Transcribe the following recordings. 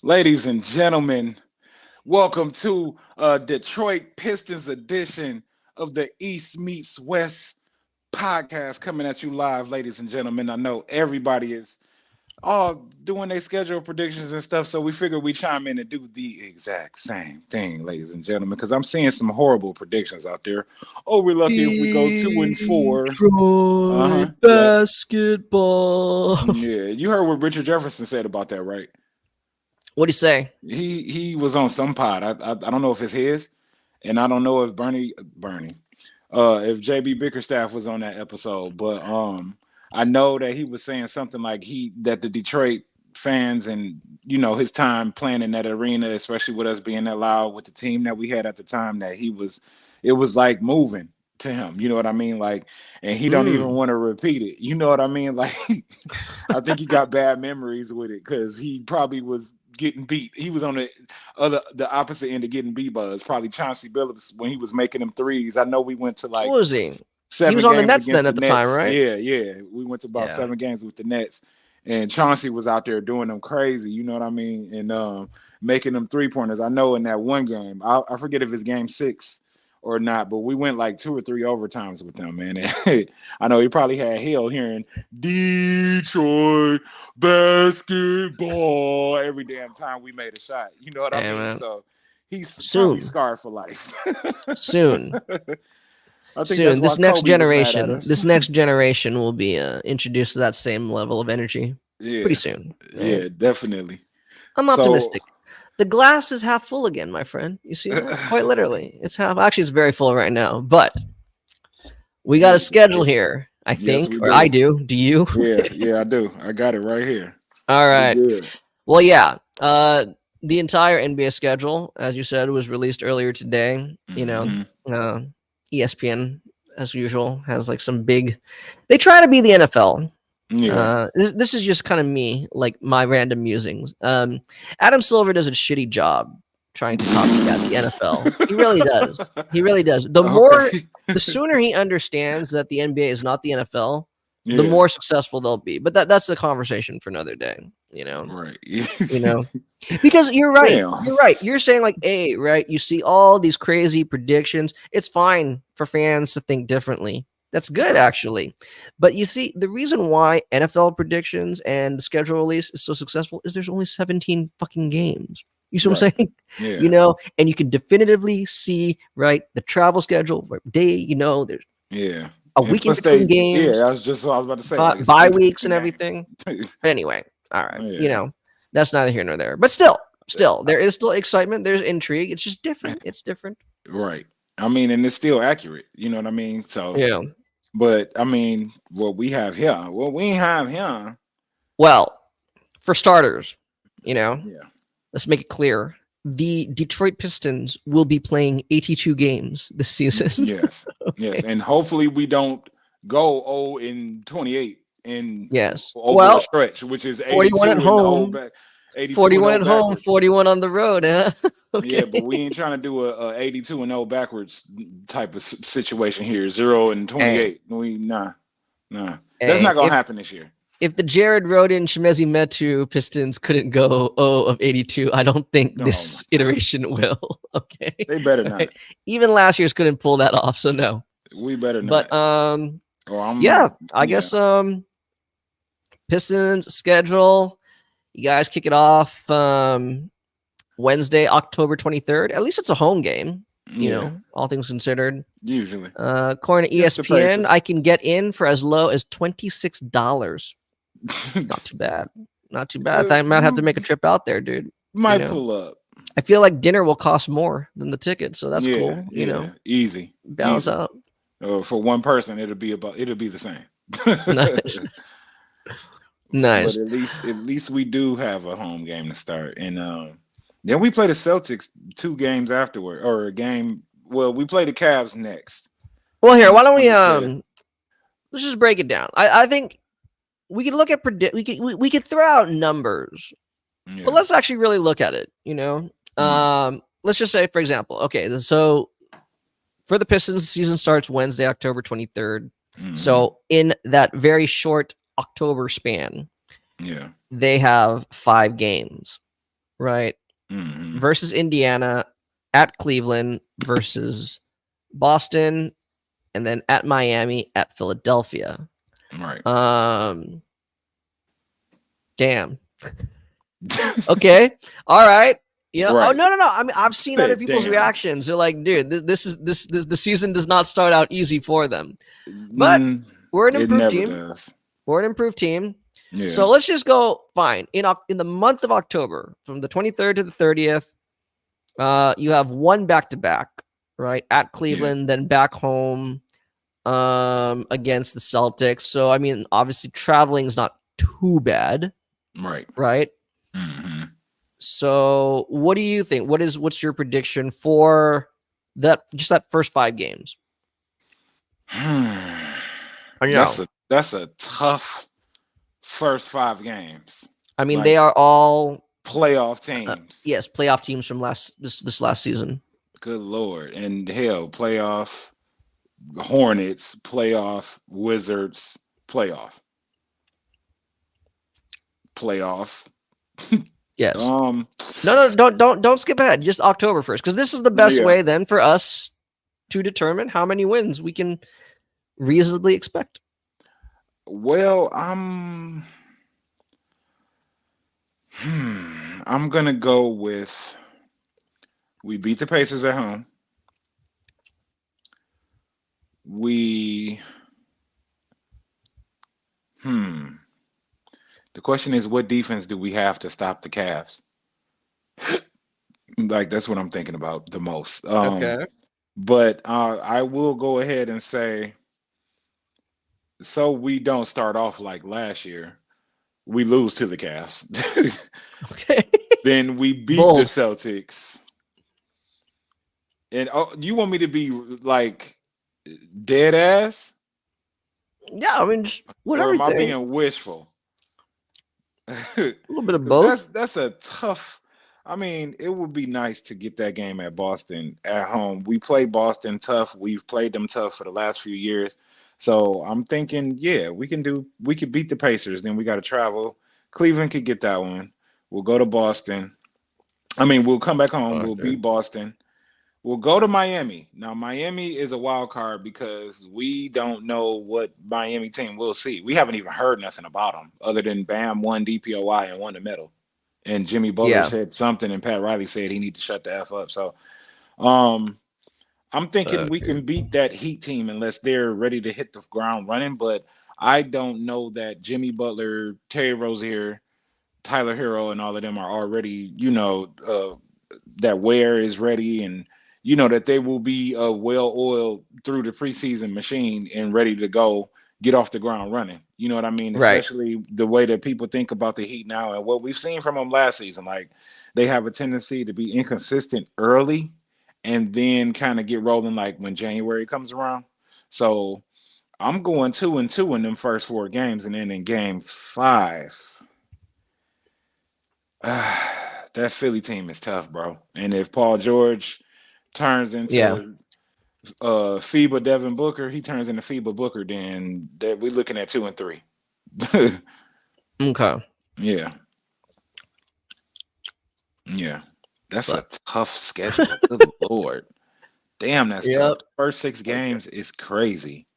Ladies and gentlemen, welcome to Detroit Pistons edition of the East Meets West podcast coming at you live, ladies and gentlemen. I know everybody is all doing their schedule predictions and stuff, so we figured we chime in and do the exact same thing, ladies and gentlemen, because I'm seeing some horrible predictions out there. Oh, we're lucky if we go 2-4. Uh huh. Detroit Yep. basketball. Yeah. You heard what Richard Jefferson said about that, right? What'd he say? He was on some pod. I don't know if it's his, and I don't know if Bernie if JB Bickerstaff was on that episode, but I know that he was saying something like he that the Detroit fans and his time playing in that arena, especially with us being that loud with the team that we had at the time, that it was like moving to him. You know what I mean? Like, and he don't even want to repeat it. You know what I mean? Like, I think he got bad memories with it because he probably was getting beat. He was on the opposite end of getting beat by us. Probably Chauncey Billups when he was making them threes. I know we went to What like was he? He was seven on the games Nets then against the at the time, Nets. right? Yeah, yeah. We went to about Yeah. 7 games with the Nets. And Chauncey was out there doing them crazy, you know what I mean? And making them 3-pointers. I know in that one game, I forget if it's game 6 or not, but we went like 2 or 3 overtimes with them, man. And I know he probably had hell hearing Detroit basketball every damn time we made a shot. You know what I Hey, mean? man. So he's probably Soon. scarred for life. Soon. I think that's Soon. why Kobe was mad at This us. next generation will be introduced to that same level of energy pretty Yeah, soon. Right? yeah, definitely. I'm So optimistic. The glass is half full again, my friend. You see that? Quite literally. It's half. Actually, it's very full right now. But we got a schedule here, I yes, think. we Or I do. do. Do you? Yeah, I do. I got it right here. All We right. good. Well, yeah. The entire NBA schedule, as you said, was released earlier today. Hmm. Uh, ESPN, as usual, has like some big. They try to be the NFL. Yeah, This is just kind of me, like my random musings. Adam Silver does a shitty job trying to copycat the NFL. He really does. He really does. okay. The sooner he understands that the NBA is not the NFL, the Yeah, more successful they'll be. But that's a conversation for another day. You know, right. you know, because you're right. Damn. You're right. You're saying like, hey, right? You see all these crazy predictions. It's fine for fans to think differently. That's good, Right. actually. But you see, the reason why NFL predictions and the schedule release is so successful is there's only 17 fucking games. You see what Right. I'm saying? Yeah. And you can definitively see, right, the travel schedule for day, there's Yeah. a And week in plus they, between yeah, games, that's just what I was about to say. They bye split it weeks and between games. everything. But anyway, all right, Yeah. that's neither here nor there. But still, there is still excitement. There's intrigue. It's just different. It's different. Right. I mean, and it's still accurate. You know what I mean? So, Yeah. but I mean, what we have here. Well, for starters, you know, Yeah. let's make it clear. The Detroit Pistons will be playing 82 games this season. Yes. Okay. Yes. And hopefully we don't go 0-28 in Yes. over a Well, stretch, which is 41 at 82 and 0 home, back, 82 and 41 0 at home, backwards. 41 on the road. Huh? Yeah, Okay. but we ain't trying to do a 82 and 0 backwards type of situation here. 0 and Hey, 28. We nah. That's hey, not gonna happen this year. if the Jared Roden Shemezi Metu Pistons couldn't go 0 of 82, I don't think Oh this my god. iteration will. Okay. They better Right? not. Even last year's couldn't pull that off, so no. We better But not. Or yeah, I'm I yeah. guess Pistons schedule. You guys kick it off Wednesday, October 23rd. At least it's a home game, Yeah. all things considered. Usually. According to Just the ESPN, Pacers. I can get in for as low as $26. Not too bad. Not too bad. I might have to make a trip out there, dude. You Might know, pull up. I feel like dinner will cost more than the ticket, so that's Yeah, cool. yeah. Easy. Balance Easy. out. For one person it'll be the same. Nice. But Nice. at least we do have a home game to start. And then we play the Celtics 2 games afterward. Or a game, well, we play the Cavs next Well, here, on the why don't we 25th. let's just break it down. I think we could look at we could throw out numbers, but Yeah. let's actually really look at it. Mm, Let's just say, for example, okay, so for the Pistons, the season starts Wednesday, October 23rd. mhm. So in that very short October span, Yeah. they have 5 games. right? Mm-hmm. Versus Indiana, at Cleveland, versus Boston, and then at Miami, at Philadelphia. Right. Damn. Okay. All right. Oh Right. no. I mean, I've seen other Said, people's damn. reactions. They're like, dude, this the season does not start out easy for them. But Mm, we're an it improved never team. does. We're an improved team. Yeah. So let's just go fine. In the month of October, from the 23rd to the 30th, you have one back-to-back, right? At Yeah. Cleveland, then back home against the Celtics. So I mean, obviously traveling is not too bad, Right. right? Mm-hmm. So what do you think? What's your prediction for that first 5 games? I know. That's a tough first 5 games. I mean, they Like are all playoff teams. yes, playoff teams from this last season. Good Lord. And hell, playoff Hornets, playoff Wizards, playoff. Yes. Um No, don't skip ahead. Just October 1st, because this is the best yeah. way then for us to determine how many wins we can reasonably expect. Well, I'm gonna go with we beat the Pacers at home. We the question is what defense do we have to stop the Cavs? Like that's what I'm thinking about the most. Okay. But I will go ahead and say so we don't start off like last year. We lose to the Cavs. Okay. Then we beat the Bold. Celtics. And you want me to be like dead ass? Yeah, I mean, just Or whatever you am I think. being wishful? A little bit of Because both. that's a tough. I mean, it would be nice to get that game at Boston at home. We play Boston tough. We've played them tough for the last few years. So I'm thinking, yeah, we could beat the Pacers. Then we got to travel. Cleveland could get that one. We'll go to Boston. I mean, we'll come back home. We'll Okay. beat Boston. We'll go to Miami. Now, Miami is a wild card because we don't know what Miami team we'll see. We haven't even heard nothing about them other than Bam won DPOY and won the medal. And Jimmy Butler Yeah. said something, and Pat Riley said he need to shut the F up. So um, I'm thinking we Okay. can beat that Heat team unless they're ready to hit the ground running. But I don't know that Jimmy Butler, Terry Rozier, Tyler Hero, and all of them are already, that Ware is ready and that they will be well oiled through the preseason machine and ready to go get off the ground running. You know what I mean? Right. Especially the way that people think about the Heat now and what we've seen from them last season. Like they have a tendency to be inconsistent early and then kind of get rolling like when January comes around. So I'm going 2-2 in them first 4 games, and then in game 5. That Philly team is tough, bro. And if Paul George turns Yeah. into FIBA Devin Booker, he turns into FIBA Booker, then that we're looking at 2-3. Okay. Yeah. Yeah. That's a But tough schedule. Good Lord. Damn, that's yep. tough. The first 6 Okay. games is crazy.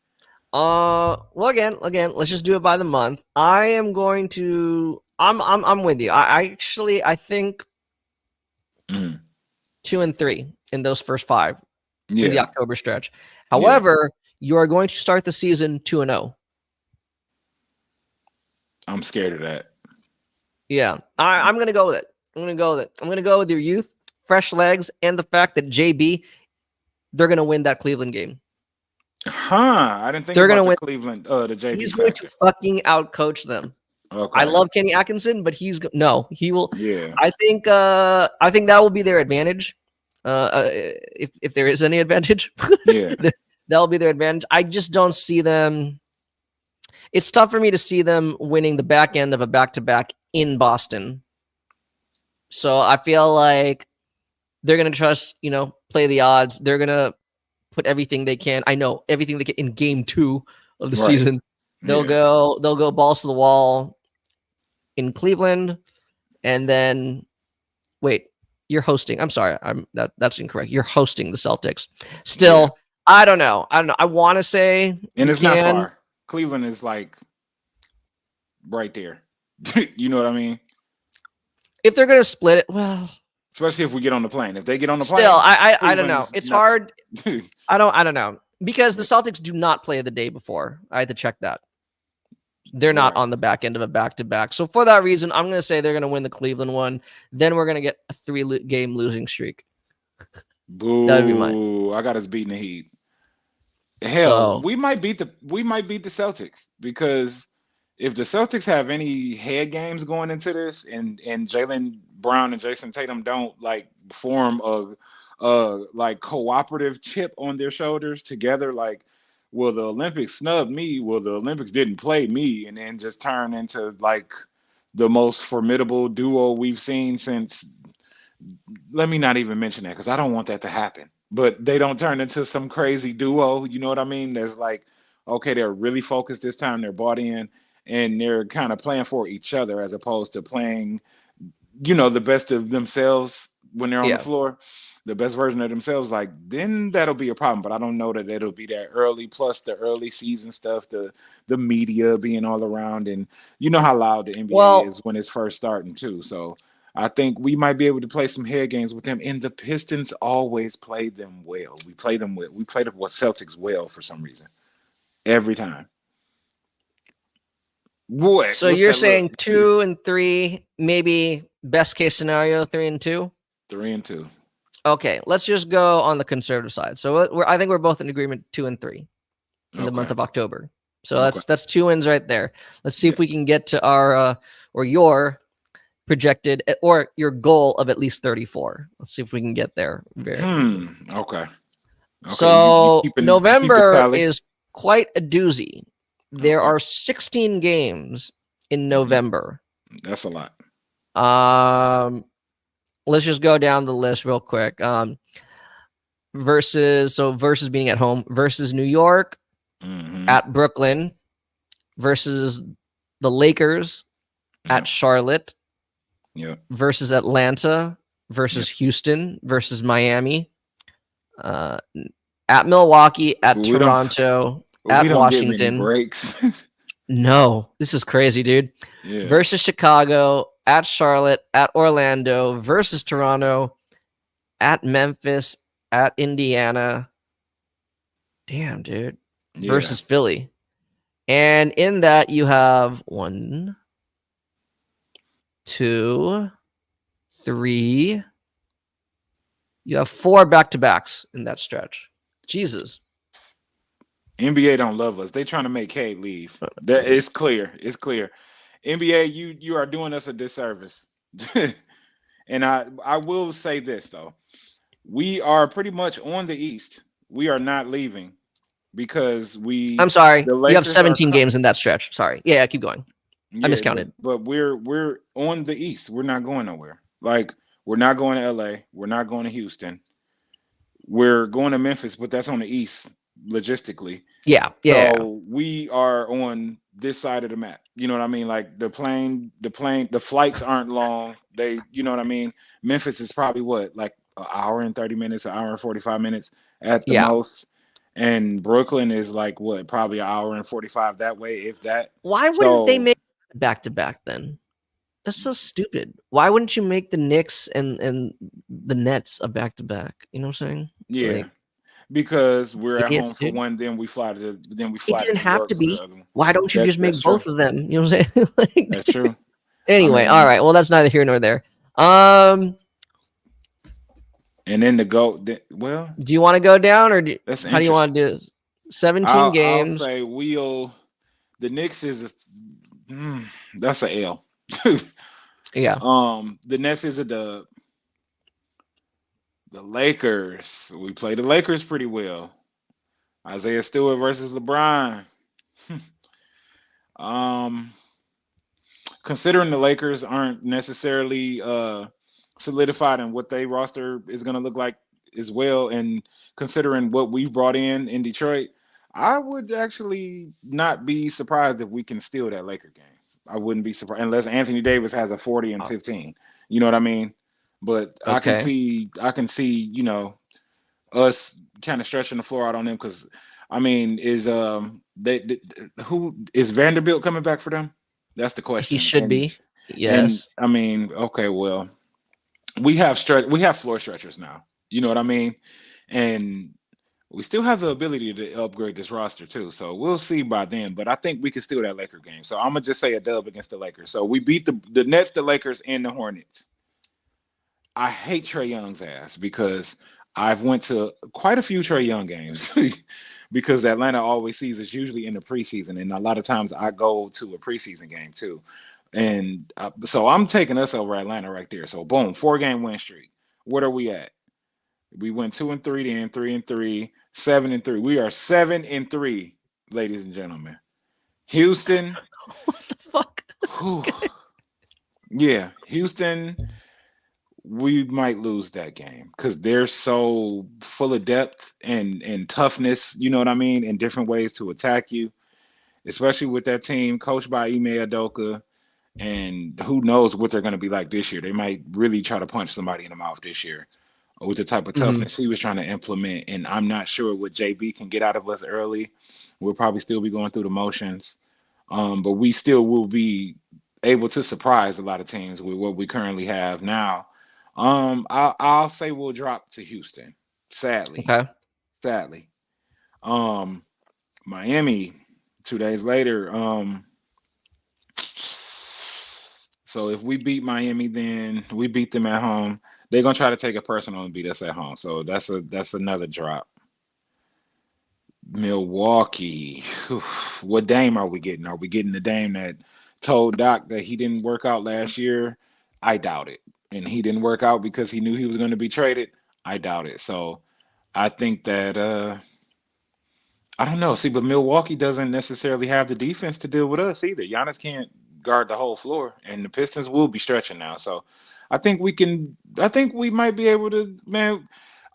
Well, again, let's just do it by the month. I am going to. I'm with you. I think Mm. 2 and 3 in those first 5 in the Yeah. October stretch. Yeah. However, you are going to start the season 2-0. I'm scared of that. Yeah, I'm going to go with it. I'm going to go with your youth, fresh legs, and the fact that JB, they're going to win that Cleveland game. Huh. I didn't think They're going about to the win. Cleveland, the JB He's going to factor. fucking outcoach them. I Okay. love Kenny Atkinson, but he will. Yeah. I think that will be their advantage. If there is any advantage, Yeah. that'll be their advantage. I just don't see them. It's tough for me to see them winning the back end of a back-to-back in Boston. So I feel like they're gonna trust, play the odds. They're gonna put everything they can. I know everything they can in game 2 of the Right. season. They'll Yeah. go balls to the wall in Cleveland, and then Wait, you're hosting. I'm sorry. That's incorrect. You're hosting the Celtics. Yeah, Still, I don't know. I don't know. I want to say and you it's not can far. Cleveland is like right there. You know what I mean? if they're gonna split it. Well, Especially if we get on the plane. If they get on the still, plane, I don't Cleveland know. is It's nothing. hard. I don't know because the Celtics do not play the day before. I had to check that. They're not Right. on the back end of a back-to-back. So for that reason, I'm going to say they're going to win the Cleveland one. Then we're going to get a 3-game losing streak. That would be mine. Boo! I got us beating the Heat. Hell, So we might beat the Celtics because if the Celtics have any head games going into this, and Jalen Brown and Jason Tatum don't like form a like cooperative chip on their shoulders together, like, well, the Olympics snubbed me, well, the Olympics didn't play me, and then just turn into like the most formidable duo we've seen since, let me not even mention that because I don't want that to happen. But they don't turn into some crazy duo. You know what I mean? There's like, okay, they're really focused this time. They're bought in, and they're kind of playing for each other as opposed to playing, the best of themselves when they're on the yeah. floor, the best version of themselves. Like, then that'll be a problem. But I don't know that it'll be that early. Plus the early season stuff, the media being all around, and you know how loud the NBA Well, is when it's first starting too. So I think we might be able to play some head games with them. And the Pistons always play them well. We play them well. We play the Celtics well for some reason. Every time. What? so What's you're that look? saying 2-3, maybe best case scenario 3-2. 3-2. Okay, let's just go on the conservative side. So I think we're both in agreement 2-3 in the month Okay. of October. So Okay. that's 2 wins right there. Let's see Yeah. if we can get to our or your projected or your goal of at least 34. Let's see if we can get there very quickly. Okay. Okay. You So keep the November tally. is quite a doozy. There Okay. are 16 games in Yeah, November. that's a lot. Um, let's just go down the list real quick. Versus being at home versus New York, Mm-hmm. at Brooklyn, versus the Lakers Yeah. at Charlotte, Yeah. versus Atlanta, versus Yeah. Houston, versus Miami, at Milwaukee, at We don't Toronto, we at don't get many Washington. breaks. No, this is crazy, dude. Yeah. Versus Chicago, at Charlotte, at Orlando, versus Toronto, at Memphis, at Indiana. Damn, dude. Yeah. Versus Philly. And in that, you have 1, 2, 3. You have 4 back-to-backs in that stretch. Jesus. NBA don't love us. They trying to make Cade leave. That it's clear. It's clear. NBA, you are doing us a disservice. And I will say this though. We are pretty much on the East. We are not leaving because I'm sorry. the You have Lakers are 17 games in that stretch. Sorry. Yeah, keep going. I yeah, miscounted. but we're on the East. We're not going nowhere. Like, we're not going to LA. We're not going to Houston. We're going to Memphis, but that's on the East logistically. Yeah. So we are on this side of the map. You know what I mean? Like the flights aren't long. You know what I mean? Memphis is probably what, like an hour and 30 minutes, an hour and 45 minutes at the Yeah. most. And Brooklyn is like what, probably an hour and 45 that way, if that. Why wouldn't they make back-to-back then? That's so stupid. Why wouldn't you make the Knicks and the Nets a back-to-back? You know what I'm saying? Yeah. Like, Because we're at idiots, home for dude. one, then we fly to It New didn't have York to for the be. other one. Why don't you just make That's both true. of them? You know what I'm saying? Like, That's true. anyway, all right. Well, that's neither here nor there. And then well, Do you want to go down, or that's how do you want to do it? 17 I'll games. say the Knicks is that's a L. Yeah. The Nets is a dub. The Lakers, we play the Lakers pretty well. Isaiah Stewart versus LeBron. Considering the Lakers aren't necessarily solidified in what their roster is going to look like as well, and considering what we've brought in Detroit, I would actually not be surprised if we can steal that Laker game. I wouldn't be surprised unless Anthony Davis has a 40 and 15. You know what I mean? But Okay. I can see, us kind of stretching the floor out on them because, I mean, who is Vanderbilt coming back for them? That's the He question. should be. And Yes. I mean, okay, well, we have floor stretchers now. You know what I mean? And we still have the ability to upgrade this roster too. So we'll see by then. But I think we can steal that Laker game. So I'm gonna just say a dub against the Lakers. So we beat the Nets, the Lakers, and the Hornets. I hate Trey Young's ass because I've went to quite a few Trey Young games because Atlanta always sees us usually in the preseason, and a lot of times I go to a preseason game too. And so I'm taking us over Atlanta right there. So boom, 4 game win streak. What are we at? We went 2-3, then 3-3, 7-3. We are 7-3, ladies and gentlemen. Houston, What the fuck? whew, yeah, Houston. We might lose that game because they're so full of depth and toughness. You know what I mean? In different ways to attack you, especially with that team coached by Ime Adoka. And who knows what they're going to be like this year? They might really try to punch somebody in the mouth this year with the type of Hmm. toughness he was trying to implement. And I'm not sure what JB can get out of us early. We'll probably still be going through the motions, but we still will be able to surprise a lot of teams with what we currently have now. I'll say we'll drop to Houston. Sadly, Okay. sadly. Um, Miami 2 days later. So if we beat Miami, then we beat them at home. They're gonna try to take it personal and beat us at home. So that's another drop. Milwaukee. What Dame are we getting? Are we getting the Dame that told Doc that he didn't work out last year? I doubt it. And he didn't work out because he knew he was going to be traded? I doubt it. So I think that I don't know. See, but Milwaukee doesn't necessarily have the defense to deal with us either. Giannis can't guard the whole floor, and the Pistons will be stretching now. So I think we can. I think we might be able to. Man,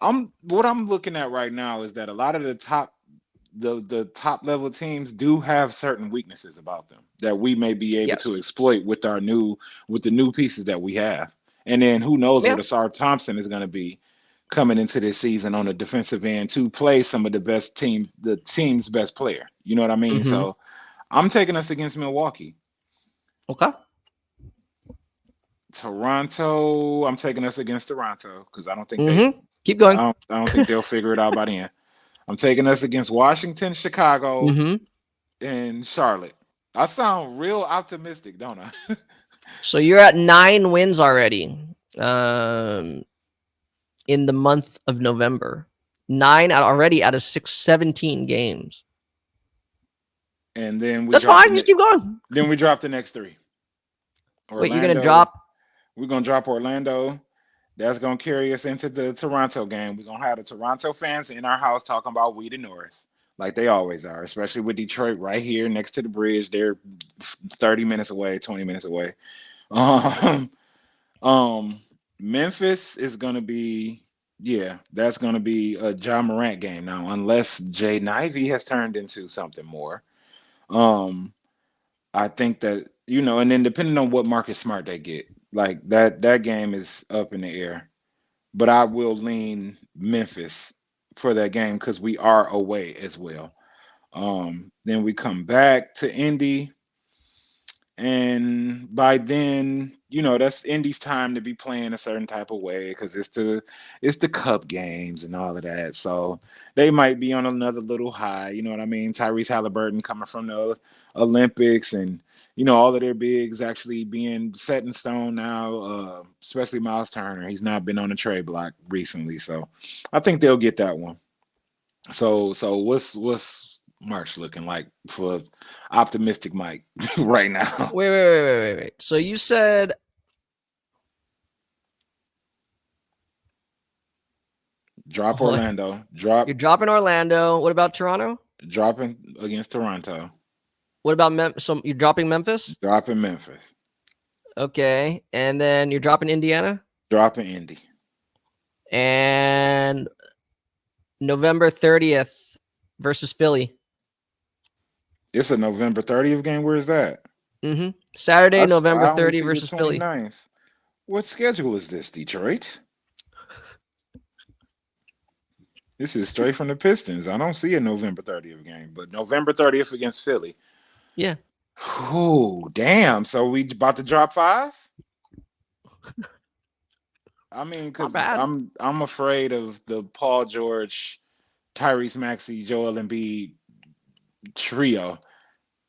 I'm looking at right now is that a lot of the top level teams do have certain weaknesses about them that we may be able to Yes. exploit with the new pieces that we have. And then who knows Yeah. what Asar Thompson is going to be coming into this season on the defensive end to play some of the team's best player. You know what I mean? Hmm. So I'm taking us against Milwaukee. Okay. Toronto, I'm taking us against Toronto because Hmm. Keep going. I don't think they'll figure it out by the end. I'm taking us against Washington, Chicago, Hmm. and Charlotte. I sound real optimistic, don't I? So you're at 9 wins already. Um, in the month of November. Already out of 17 games. And then That's fine. Just keep going. we drop the next 3. Wait, you're gonna Orlando. drop? We're gonna drop Orlando. That's gonna carry us into the Toronto game. We're gonna have the Toronto fans in our house talking about we the North, like they always are, especially with Detroit right here next to the bridge. They're 30 minutes away, 20 minutes away. Um, um, Memphis is gonna be, yeah, that's gonna be a John Morant game now, unless Jay Ivey has turned into something more. Um, I think that and then depending on what Marcus Smart they get, like that game is up in the air. But I will lean Memphis for that game because we are away as well. Then we come back to Indy. And by then, that's Indy's time to be playing a certain type of way because it's the cup games and all of that. So they might be on another little high. You know what I mean? Tyrese Halliburton coming from the Olympics, and all of their bigs actually being set in stone now. Especially Miles Turner, he's not been on the trade block recently, so I think they'll get that one. So what's March looking like for optimistic Mike right now? Wait. So you said Drop what? Orlando. You're dropping Orlando. What about Toronto? Dropping against Toronto. What about so you're dropping Memphis? Dropping Memphis. Okay, and then you're dropping Indiana. Dropping Indy. And November 30th versus Philly. It's a November 30th game. Where is that? Saturday, I November only 30th see the versus Philly. 29th. What schedule is this, Detroit? This is straight from the Pistons. I don't see a November 30th game, but November 30th against Philly. Yeah. Oh, damn. So we about to drop 5? I mean, Not because bad. I'm afraid of the Paul George, Tyrese Maxey, Joel Embiid trio.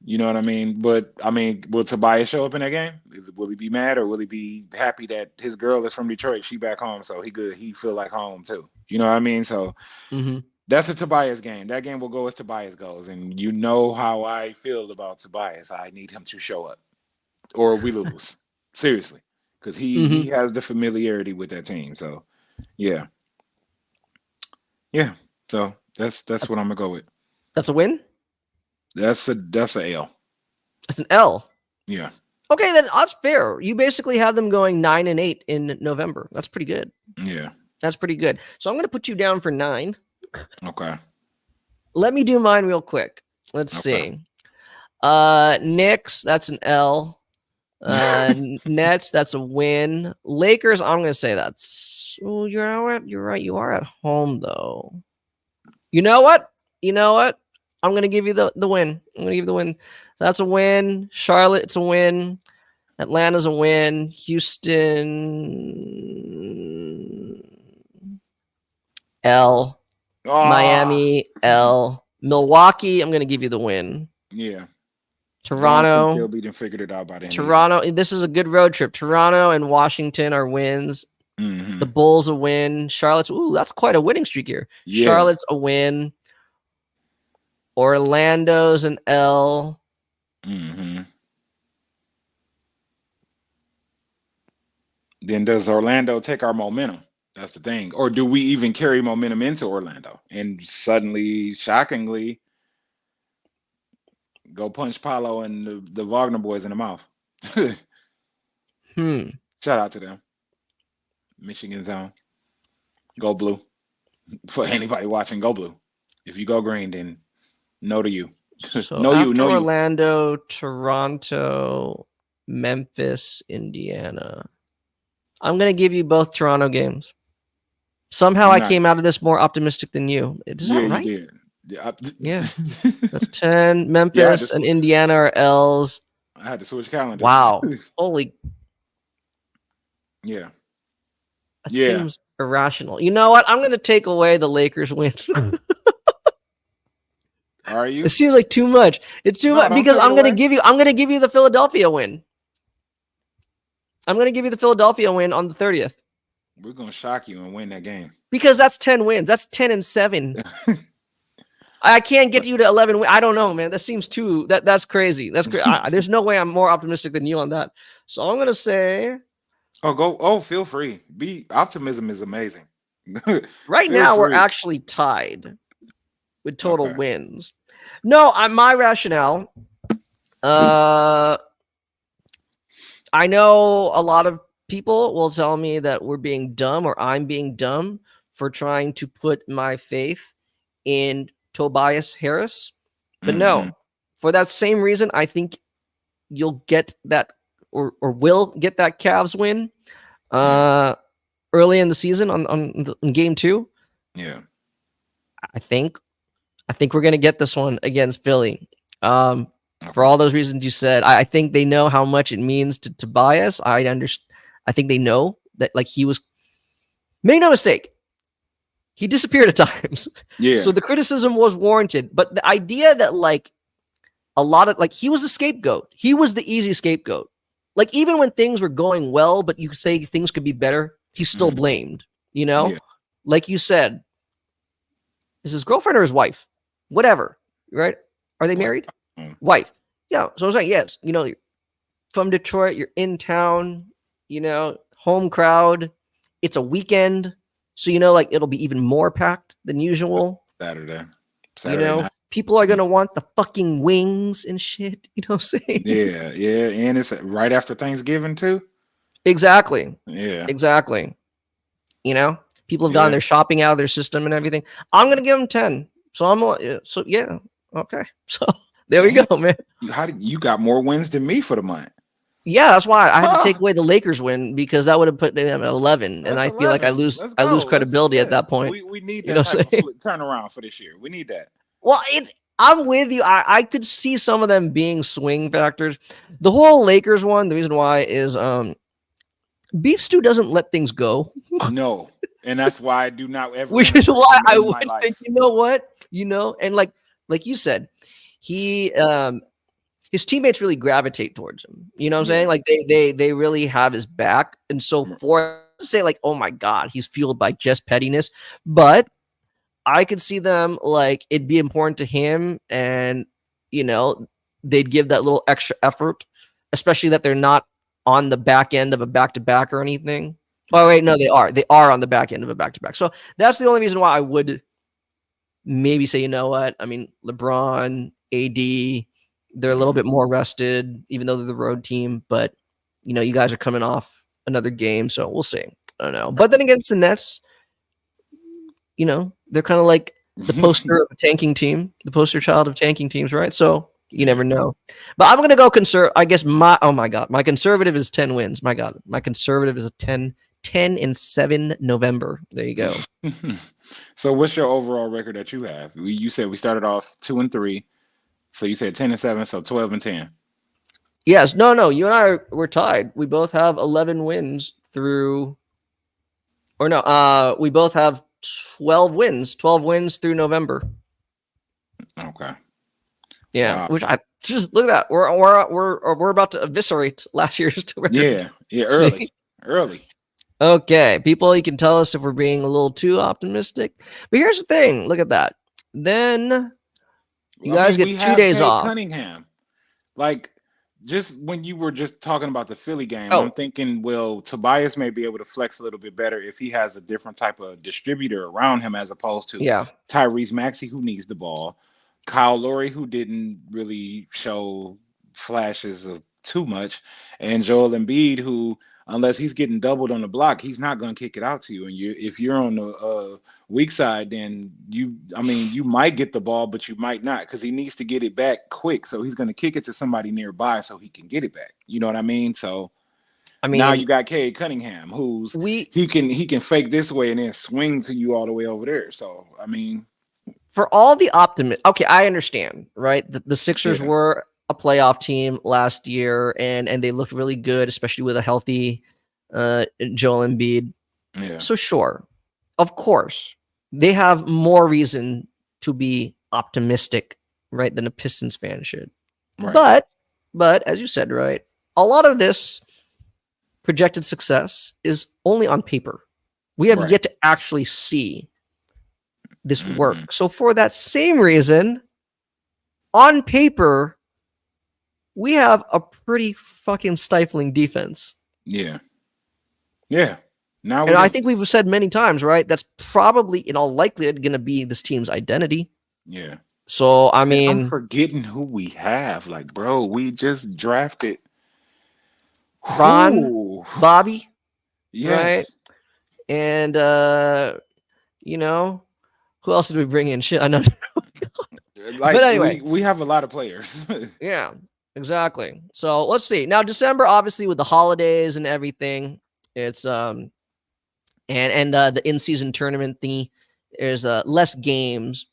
You know what I mean? But I mean, will Tobias show up in that game? Will he be mad or will he be happy that his girl is from Detroit? She back home, so he feel like home too. You know what I mean? So Mm-hmm. that's a Tobias game. That game will go as Tobias goes, and you know how I feel about Tobias. I need him to show up, or we lose. Seriously, because he Mm-hmm. has the familiarity with that team. So yeah, yeah. So that's what I'm gonna go with. That's a win. That's a L. That's an L. Yeah. Okay, then that's fair. You basically have them going 9-8 in November. That's pretty good. Yeah. That's pretty good. So I'm going to put you down for 9. Okay. Let me do mine real quick. Let's Okay. see. Knicks, that's an L. Nets, that's a win. Lakers, I'm going to say that's. Oh, you're right. You are at home though. You know what? I'm going to give you the win. I'm going to give you the win. So that's a win. Charlotte, it's a win. Atlanta's a win. Houston, L. Miami, L. Milwaukee, I'm going to give you the win. Yeah. I don't think Toronto, they'll be figured it out by then. Toronto. This is a good road trip. Toronto and Washington are wins. Mm-hmm. The Bulls a win. Charlotte's, that's quite a winning streak here. Yeah. Charlotte's a win. Orlando's an L. Mm-hmm. Then does Orlando take our momentum? That's the thing. Or do we even carry momentum into Orlando and suddenly, shockingly, go punch Paulo and the Wagner boys in the mouth? Shout out to them. Michigan zone. Go blue. For anybody watching, go blue. If you go green, then no to you. So no after you, no Orlando, Toronto, Memphis, Indiana. I'm going to give you both Toronto games. Somehow I came out of this more optimistic than you. Is that right? You did. Yeah. That's 10. Memphis and Indiana are L's. I had to switch calendars. Wow. Holy. Yeah. That seems irrational. You know what? I'm going to take away the Lakers win. Are you? It seems like too much. It's too much because I'm going to give you the Philadelphia win. I'm going to give you the Philadelphia win on the 30th. We're going to shock you and win that game. Because that's 10 wins. That's 10-7. I can't get you to 11 wins. I don't know, man. That seems too that's crazy. That's crazy. There's no way I'm more optimistic than you on that. So I'm going to say feel free. Optimism is amazing. Right now we're actually tied with total wins. No, my rationale I know a lot of people will tell me that we're being dumb or I'm being dumb for trying to put my faith in Tobias Harris. But no, for that same reason, I think you'll get that or will get that Cavs win early in the season on game 2. Yeah. I think we're going to get this one against Philly. For all those reasons you said, I think they know how much it means to Tobias. I think they know that, like, he was, make no mistake, he disappeared at times. Yeah. So the criticism was warranted. But the idea that, like, a lot of, like, he was the scapegoat. He was the easy scapegoat. Like, even when things were going well, but you say things could be better, he's still blamed, you know? Yeah. Like you said, is his girlfriend or his wife? Whatever, right? Are they married? Wife. Yeah. So I was like, yes, you know, you're from Detroit, you're in town, you know, home crowd. It's a weekend. So, you know, like, it'll be even more packed than usual. Saturday you know, night. People are going to want the fucking wings and shit. You know what I'm saying? Yeah. Yeah. And it's right after Thanksgiving too. Exactly. Yeah. Exactly. You know, people have gotten their shopping out of their system and everything. I'm going to give them 10. So yeah. Okay. So there we go, man. You got more wins than me for the month. Yeah, that's why I had to take Huh? away the Lakers win because that would have put them at 11, and That's I feel like I 11. lose Let's I lose go. credibility at Yeah. that point. We need You that know what type I'm of saying? turnaround for this year. We need that. Well, I'm with you. I could see some of them being swing factors. The whole Lakers one, the reason why is Beef Stew doesn't let things go, No. And that's why I do not ever which is integrate why him I in would my think, life. you know what, and like you said, he his teammates really gravitate towards him. You know what I'm saying? Yeah. Like they really have his back, and so for to say like, oh my god, he's fueled by just pettiness, but I could see them like it'd be important to him, and you know they'd give that little extra effort, especially that they're not on the back end of a back to back or anything. Oh Yeah. wait, no, they are. They are on the back end of a back to back. So that's the only reason why I would maybe say, you know what? I mean, LeBron, AD, they're a little Mhm. bit more rested, even though they're the road team. But you guys are coming off another game, so we'll see. I don't know. But then against the Nets, they're kind of like the poster of a tanking team, the poster child of tanking teams, right? So you Yeah. never know. But I'm gonna go I guess my conservative is 10 wins. My God, my conservative is a 10-7 November. There you go. So what's your overall record that you have? You said we started off 2-3. So you said 10-7, so 12-10. Yes, no. You and I were tied. We both have 11 wins through, or no, we both have 12 wins. 12 wins through November. Okay. Yeah, Wow. which I just look at that. We're about to eviscerate last year's record. Yeah. Yeah. See? Early. Early. Okay, people, you can tell us if we're being a little too optimistic. But here's the thing. Look at that. Then you I guys mean, we get 2 have days Cade off. Cunningham. Like, just when you were just talking about the Philly game, I'm Oh, thinking, well, Tobias may be able to flex a little bit better if he has a different type of distributor around him as opposed to yeah. Tyrese Maxey, who needs the ball, Kyle Lowry, who didn't really show flashes of too much, and Joel Embiid, who, unless he's getting doubled on the block, he's not going to kick it out to you. And if you're on the weak side, then you might get the ball, but you might not because he needs to get it back quick. So he's going to kick it to somebody nearby so he can get it back. You know what I mean? So I now mean, you got Cade Cunningham, who's we he can fake this way and then swing to you all the way over there. So I mean, for all the optimism. Okay, I understand, right? The Sixers yeah, were a playoff team last year, and they looked really good, especially with a healthy Joel Embiid. yeah, So sure, of course, they have more reason to be optimistic, right, than a Pistons fan should. right, But as you said, right, a lot of this projected success is only on paper. We have right. yet to actually see this Hmm. work. So for that same reason, on paper, we have a pretty fucking stifling defense. Yeah, yeah. Now And we I do. think we've said many times, right? That's probably in all likelihood going to be this team's identity. Yeah. So, I And I'm mean, forgetting who we have. Like, bro, we just drafted. Bron, Who? Bobby, right? Yes. And you know, who else did we bring in? Shit, I know. But Like anyway, we have a lot of players. yeah, exactly. So let's see. Now December, obviously with the holidays and everything, it's and the in-season tournament thingy, there's less games.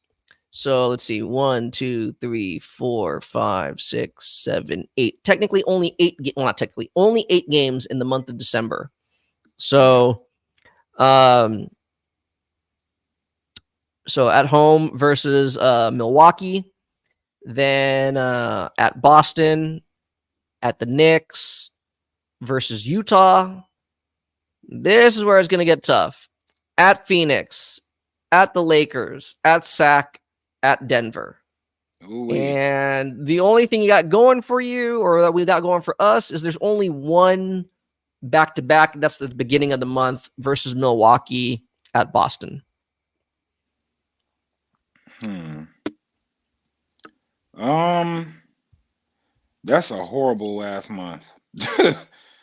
So let's see, 1, 2, 3, 4, 5, 6, 7, 8. Technically, only 8. Well, not technically, only 8 games in the month of December. Yeah. So, so at home versus Milwaukee, then at Boston, at the Knicks versus Utah. This is where it's going to get tough. At Phoenix, at the Lakers, at Sac, at Denver. Ooh-wee. And the only thing you got going for you, or that we got going for us, is there's only one back to back. That's the beginning of the month versus Milwaukee at Boston. Hmm. Um, that's a horrible ass month.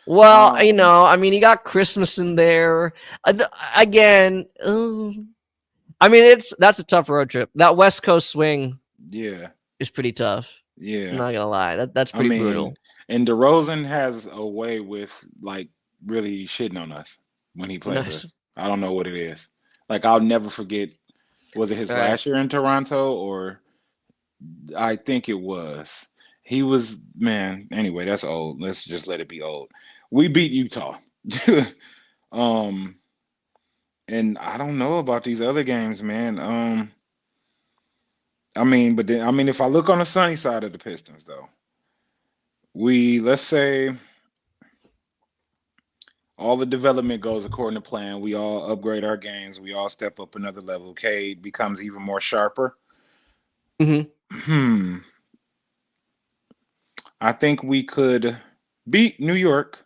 Well, um, I mean, you got Christmas in there. Again, I mean, that's a tough road trip. That West Coast swing yeah. is pretty tough. I'm Yeah. not gonna lie. That's I pretty mean, brutal. and DeRozan has a way with like really shitting on us when he plays Nice. us. I don't know what it is. Like I'll never forget. Was it his Right. last year in Toronto or I think it was. He was man. Anyway, that's old. Let's just let it be old. We beat Utah. um, and I don't know about these other games, man. I mean, but then I mean, if I look on the sunny side of the Pistons, though, let's say all the development goes according to plan. We all upgrade our games. We all step up another level. Cade becomes even more sharper. Hmm. Hmm. I think we could beat New York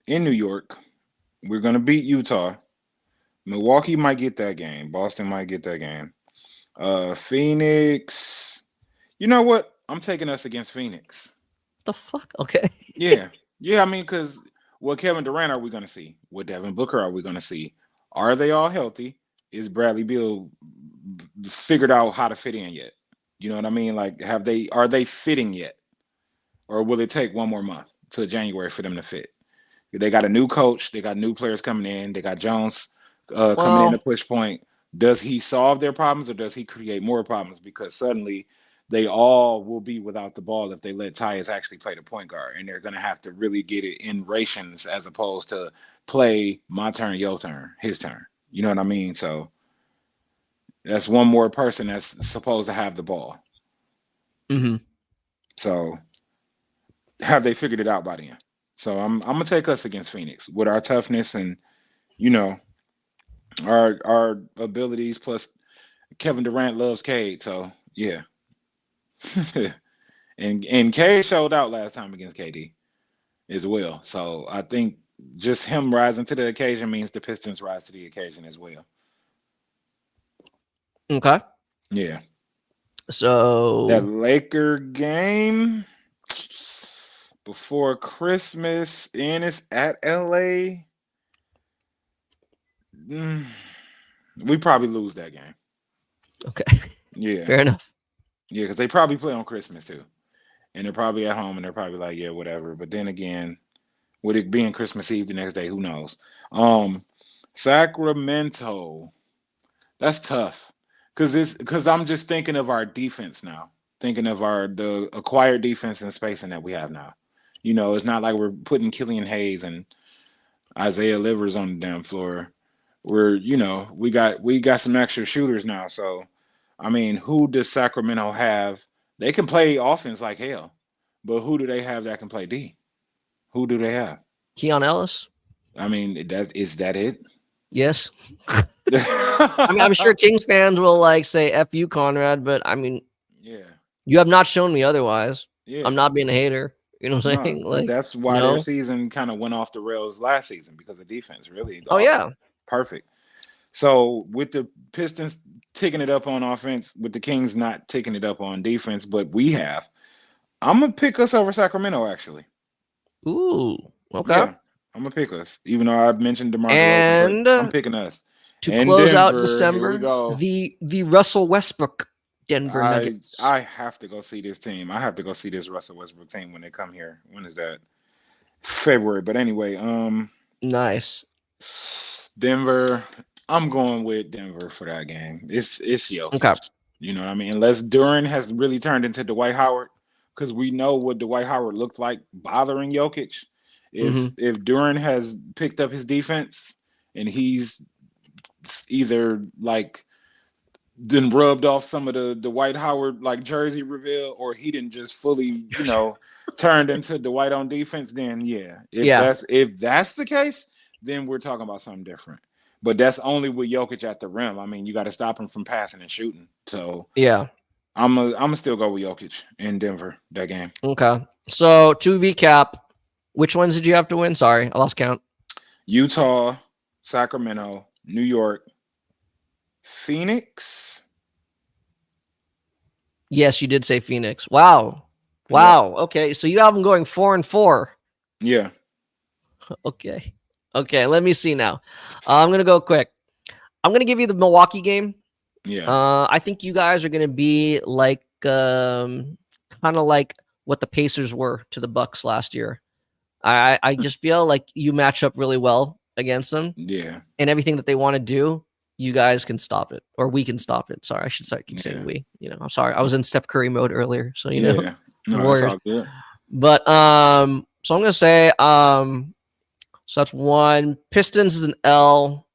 in New York. We're gonna beat Utah. Milwaukee might get that game. Boston might get that game. Phoenix. You know what? I'm taking us against Phoenix. What the fuck? Okay. Yeah, yeah. I mean, because what Kevin Durant are we going to see? What Devin Booker are we going to see? Are they all healthy? Is Bradley Beal figured out how to fit in yet? You know what I mean? Like, are they fitting yet, or will it take one more month to January for them to fit? They got a new coach. They got new players coming in. They got Jones coming in to Well, push point. Does he solve their problems or does he create more problems? Because suddenly they all will be without the ball if they let Tyus actually play the point guard, and they're going to have to really get it in rations as opposed to play my turn, your turn, his turn. You know what I mean? So that's one more person that's supposed to have the ball. hmm. So have they figured it out by then? So I'm gonna take us against Phoenix with our toughness and you know our abilities plus Kevin Durant loves Cade, so yeah. and Cade showed out last time against KD as well. So I think just him rising to the occasion means the Pistons rise to the occasion as well. Okay. Yeah. That So Laker game before Christmas and it's at LA. Mm, we probably lose that game. okay. Yeah. Fair enough. Yeah, because they probably play on Christmas too. And they're probably at home and they're probably like, yeah, whatever. But then again, with it being Christmas Eve the next day, who knows? Sacramento, that's tough. Because I'm just thinking of our defense now. Thinking of the acquired defense and spacing that we have now. You know, it's not like we're putting Killian Hayes and Isaiah Livers on the damn floor. We got some extra shooters now. So I mean, who does Sacramento have? They can play offense like hell, but who do they have that can play D? Who do they have? Keon Ellis. I mean, is that it? Yes. I mean, I'm sure Kings fans will like say "F you, Conrad," but I mean, Yeah, you have not shown me otherwise. I'm yeah. not being a hater. You know what I'm No, saying? because Like, that's why their no. season kind of went off the rails last season because of defense. Really, the Oh offense yeah. perfect. So with the Pistons taking it up on offense, with the Kings not taking it up on defense, but we have. I'm gonna pick us over Sacramento. Actually, Ooh. Okay. yeah, I'm gonna pick us. Even though I mentioned DeMar DeRozan, but And I'm picking us. to And close out Denver, here we December, go. the Russell Westbrook Denver I Nuggets. I have to go see this team. I have to go see this Russell Westbrook team when they come here. When is that? February. But anyway, Nice. Denver. I'm going with Denver for that game. It's Okay. Jokic. You know what I mean? Unless Duran has really turned into Dwight Howard, because we know what Dwight Howard looked like bothering Jokic. If Hmm. if Duran has picked up his defense and he's either like then rubbed off some of the Dwight Howard like jersey reveal, or he didn't just fully, turned into Dwight on defense, then yeah. If Yeah. that's the case, then we're talking about something different. But that's only with Jokic at the rim. I mean, you got to stop him from passing and shooting. So Yeah. I'm gonna still go with Jokic in Denver that game. Okay. So to recap, which ones did you have to win? Sorry, I lost count. Utah, Sacramento, New York, Phoenix. Yes, you did say Phoenix. Wow. Yep. Wow. Okay. So you have them going 4-4. Yeah. Okay. Okay. Let me see now. I'm gonna go quick. I'm gonna give you the Milwaukee game. Yeah. I think you guys are gonna be like kind of like what the Pacers were to the Bucks last year. I just feel like you match up really well against them, Yeah. and everything that they want to do, you guys can stop it, or we can stop it. Sorry, I should start keep saying Yeah. we. I'm sorry, I was in Steph Curry mode earlier, so Yeah. the No, that's Warriors. all good. But so I'm gonna say so that's one. Pistons is an L.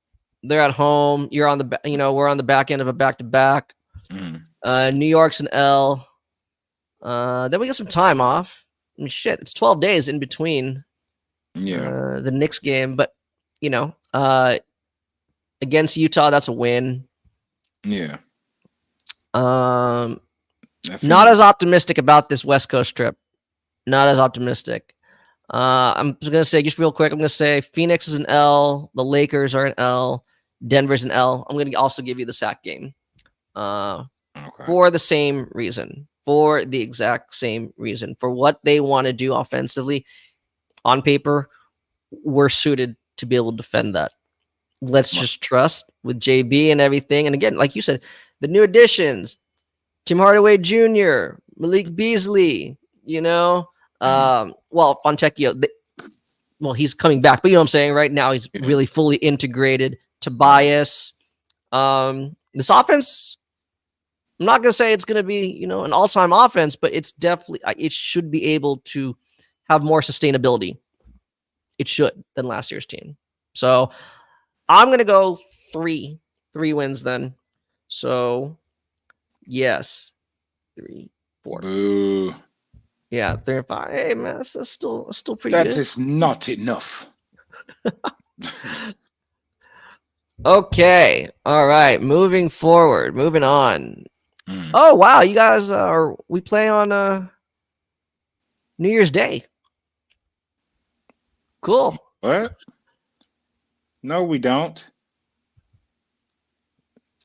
They're at home. You're on the we're on the back end of a back to back. New York's an L. Then we get some time off. I mean, shit, it's 12 days in between Yeah. the Knicks game, but against Utah, that's a win. Yeah. Not Phoenix. as optimistic about this West Coast trip. Not as optimistic. I'm just gonna say just real quick. I'm gonna say Phoenix is an L. The Lakers are an L. Denver's an L. I'm gonna also give you the sack game. For the same reason. For the exact same reason. For what they want to do offensively, on paper, we're suited to be able to defend that. Let's just trust with JB and everything. And again, like you said, the new additions, Tim Hardaway Jr., Malik Beasley, well, Fontecchio, he's coming back, but you know what I'm saying? Right now, he's really fully integrated. Tobias. This offense, I'm not going to say it's going to be, an all-time offense, but it's definitely, it should be able to have more sustainability. It should than last year's team. So I'm going to go three wins then. So yes, 3, 4. Boo. Yeah, 3 and 5. Hey man, that's still pretty good. That is not enough. Okay. All right. Moving on. Oh wow, you guys we play on New Year's Day. Cool. What? No, we don't.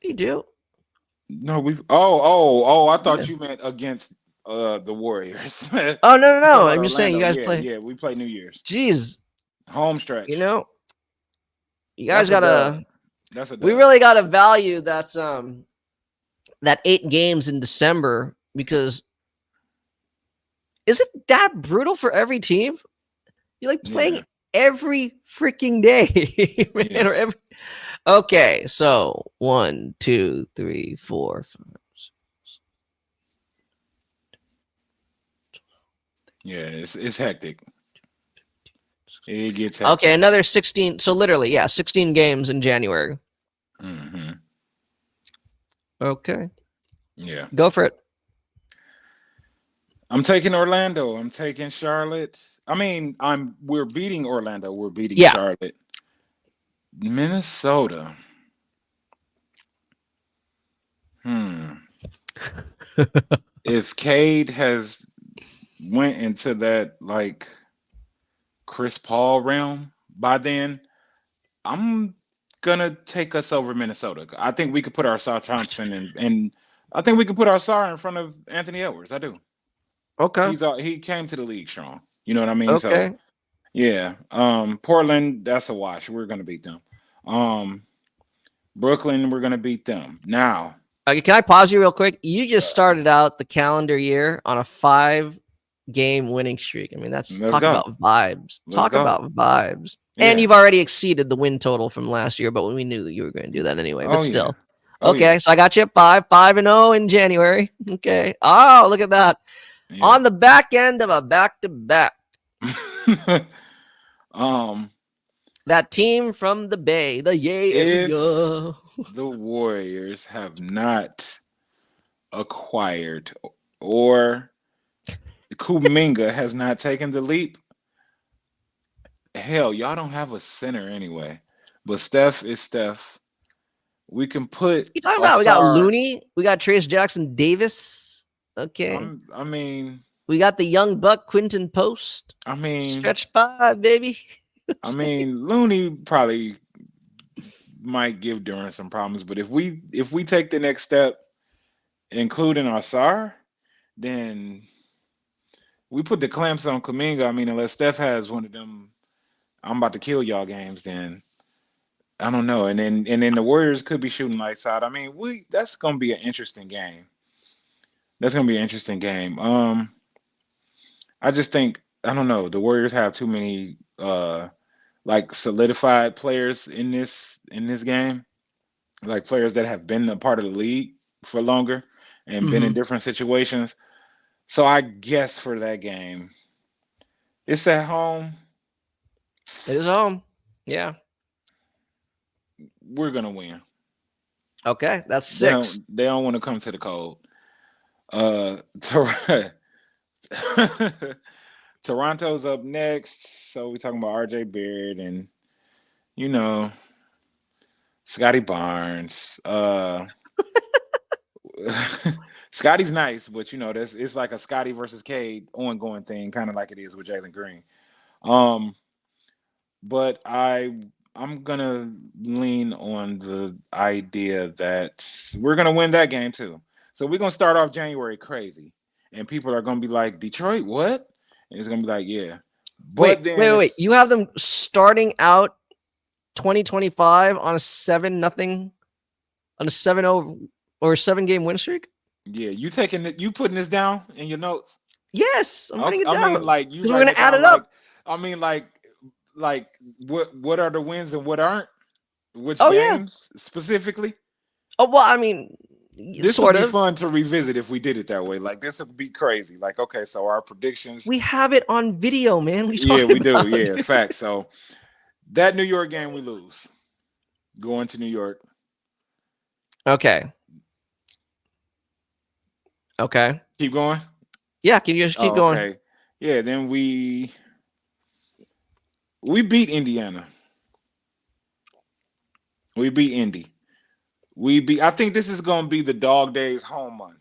You do. No, we. Oh! I thought you meant against the Warriors. Oh no! I'm just saying you guys play. Yeah, we play New Year's. Jeez. Home stretch. You guys gotta. That's a. We really gotta value that 8 games in December, because is it that brutal for every team? You're like playing every freaking day, man. Yeah. Or every. Okay, so 1, 2, 3, 4, 5. Yeah, it's hectic. It gets hectic. Okay, another 16. So literally, 16 games in January. Mm-hmm. Okay. Yeah. Go for it. I'm taking Orlando. I'm taking Charlotte. I mean, we're beating Orlando. We're beating Charlotte. Minnesota. If Cade has went into that like Chris Paul realm by then, I'm gonna take us over Minnesota. I think we could put our Sar Thompson and I think we could put our Sar in front of Anthony Edwards. I do. Okay. He came to the league strong. You know what I mean? Okay. So yeah. Portland, that's a wash. We're gonna beat them. Brooklyn, we're gonna beat them. Now. Okay, can I pause you real quick? You just started out the calendar year on a 5-game winning streak. I mean, that's about vibes. About vibes. Yeah. And you've already exceeded the win total from last year, but we knew that you were going to do that anyway. But still. Yeah. Okay, so I got you at 5-0 in January. Okay. Oh, look at that. Yeah. On the back end of a back-to-back. That team from the Bay, the Yay area. The Warriors have not acquired, or Kuminga has not taken the leap. Hell, y'all don't have a center anyway. But Steph is Steph. We can put. You talking about? We got Looney. We got Trace Jackson Davis. Okay. I mean, we got the young buck Quinton Post. I mean, stretch 5, baby. I mean, Looney probably might give Durant some problems, but if we take the next step, including our Sar, then we put the clamps on Kuminga. I mean, unless Steph has one of them, I'm about to kill y'all games, then I don't know. And then the Warriors could be shooting lights out. I mean, that's gonna be an interesting game. That's gonna be an interesting game. I just think I don't know. The Warriors have too many like solidified players in this game, like players that have been a part of the league for longer and been in Hmm. different situations. So I guess for that game, it's at home. It is home. Yeah. We're gonna win. Okay, that's 6. They don't want to come to the cold. Tor- Toronto's up next, so we're talking about RJ Barrett and you know Scotty Barnes. Scotty's nice, but you know this it's like a Scotty versus Cade ongoing thing, kind of like it is with Jalen Green. Um, but I'm gonna lean on the idea that we're gonna win that game too. So we're gonna start off January crazy, and people are gonna be like, Detroit, what? And it's gonna be like, yeah. But then Wait. You have it's them starting out 2025 on a 7-0, on a 7-0 or 7-game win streak? yeah, you taking it, you putting this down in your notes. Yes, I'm writing it I down mean, like you because we're writing gonna it add down it up. I mean, like what are the wins and what aren't? Which Oh yeah. games specifically? Oh well, I mean, This would sort be of. fun to revisit if we did it that way. Like this would be crazy. Like okay, so our predictions. We have it on video, man. What are you Yeah, talking we do. about? Yeah, facts. So that New York game we lose. Going to New York. Okay. Okay. Keep going. Yeah, can you just keep Oh, going? okay. Yeah, then we beat Indiana. We beat Indy. I think this is gonna be the dog days home month.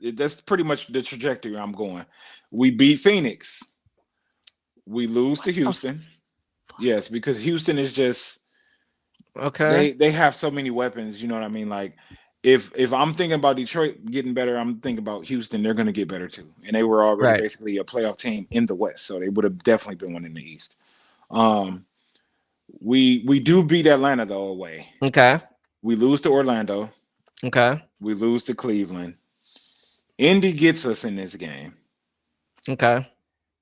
That's pretty much the trajectory I'm going. We beat Phoenix. We lose What to the Houston. Yes, because Houston is just Okay. they have so many weapons. You know what I mean? Like if I'm thinking about Detroit getting better, I'm thinking about Houston. They're going to get better too, and they were already Right. basically a playoff team in the West, so they would have definitely been one in the East. Um, we do beat Atlanta though away. Okay. We lose to Orlando. Okay. We lose to Cleveland. Indy gets us in this game, Okay.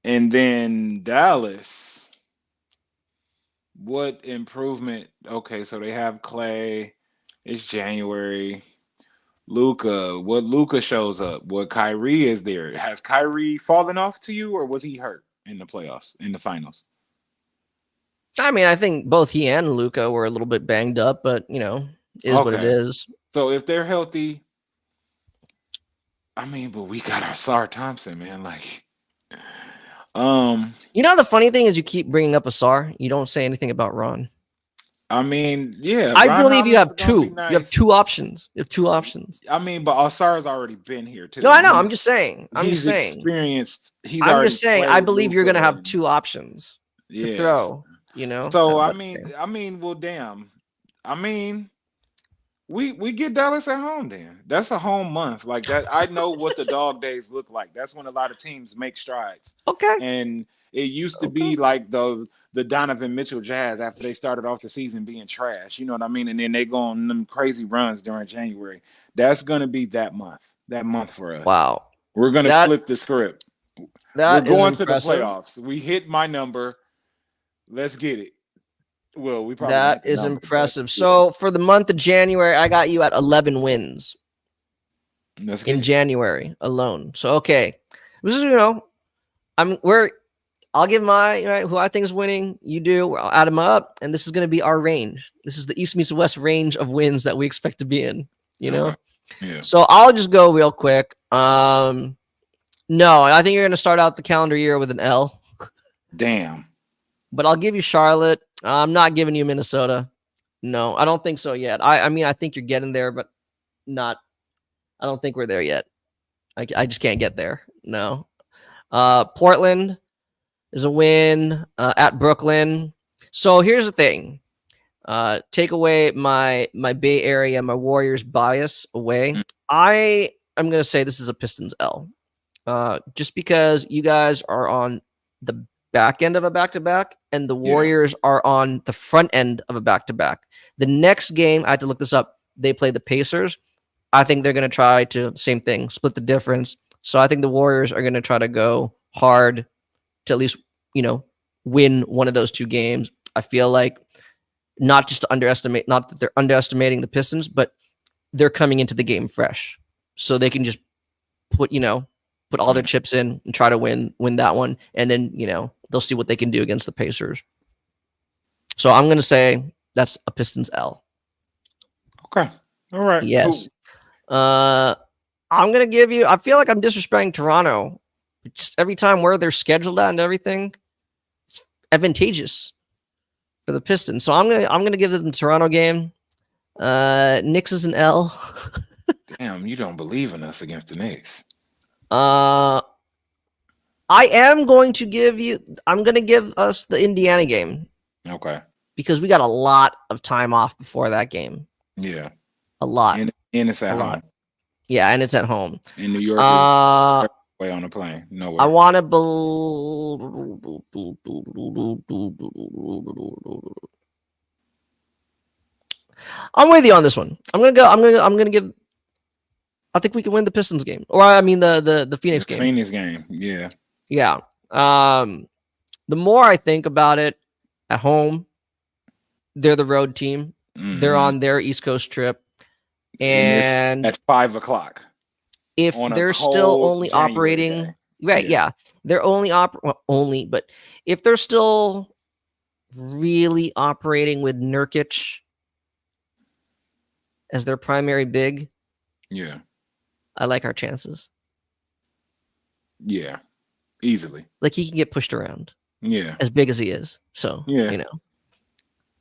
and then Dallas. What improvement? Okay, so they have Clay. It's January. Luca. What Luca shows up? What Kyrie is there? Has Kyrie fallen off to you, or was he hurt in the playoffs, in the finals? I mean, I think both he and Luca were a little bit banged up, but is what it Okay. is. So if they're healthy, I mean, but we got our Sar Thompson, man. Like, The funny thing is, you keep bringing up Asar. You don't say anything about Ron. I mean, yeah, I Ron believe you Holland's have gonna be two. You have nice. two options. You have two options. I mean, but Asar's already been here too. No, I know. I'm just saying. He's experienced. He's I'm already just saying. I played believe you're gonna Luca have and two options to yes. throw. So But I mean, well, damn. I mean, we get Dallas at home. Then that's a home month like that. I know what the dog days look like. That's when a lot of teams make strides. okay. And it used to Okay. be like the Donovan Mitchell Jazz after they started off the season being trash. You know what I mean? And then they go on them crazy runs during January. That's gonna be that month. That month for us. Wow. We're gonna That flip the script. We're that is going to the impressive. playoffs. We hit my number. Let's get it. Well, we probably gonna That hit the is number, but impressive. yeah, So for the month of January, I got you at 11 wins let's in get it. January alone. So okay, this is I'll give my who I think is winning. You do. I'll add them up, and this is going to be our range. This is the East meets West range of wins that we expect to be in. Okay. Yeah. So I'll just go real quick. No, I think you're going to start out the calendar year with an L. Damn. But I'll give you Charlotte. I'm not giving you Minnesota. No, I don't think so yet. I mean, I think you're getting there, but not. I don't think we're there yet. I just can't get there. No. Portland is a win at Brooklyn. So here's the thing. Take away my Bay Area, my Warriors bias away. I am going to say this is a Pistons L. Just because you guys are on the back end of a back-to-back and the Warriors are on the front end of a back-to-back. The next game, I had to look this up, they play the Pacers. I think they're going to try to same thing, split the difference. So I think the Warriors are going to try to go hard to at least, win one of those two games. I feel like not just to underestimate, not that they're underestimating the Pistons, but they're coming into the game fresh. So they can just put all their chips in and try to win that one. And then, they'll see what they can do against the Pacers. So I'm going to say that's a Pistons L. Okay. All right. Yes. Cool. I'm going to give you, I feel like I'm disrespecting Toronto. Just every time where they're scheduled at and everything, it's advantageous for the Pistons. So I'm going to give them the Toronto game. Knicks is an L. Damn, you don't believe in us against the Knicks. I am going to give you, I'm going to give us the Indiana game. Okay. Because we got a lot of time off before that game. Yeah. A lot. And it's at home. Yeah, and it's at home. In New York, way on a plane. Nowhere. I want to I'm with you on this one. I'm gonna give. I think we can win the Pistons game, or I mean the Phoenix game. Phoenix game, yeah. Yeah. The more I think about it, at home, they're the road team. Mm-hmm. They're on their East Coast trip, and at 5:00. If they're still only January operating, day. Right? Yeah, they're only, but if they're still really operating with Nurkic as their primary big, yeah, I like our chances. Yeah, easily. Like he can get pushed around. Yeah, as big as he is. So yeah,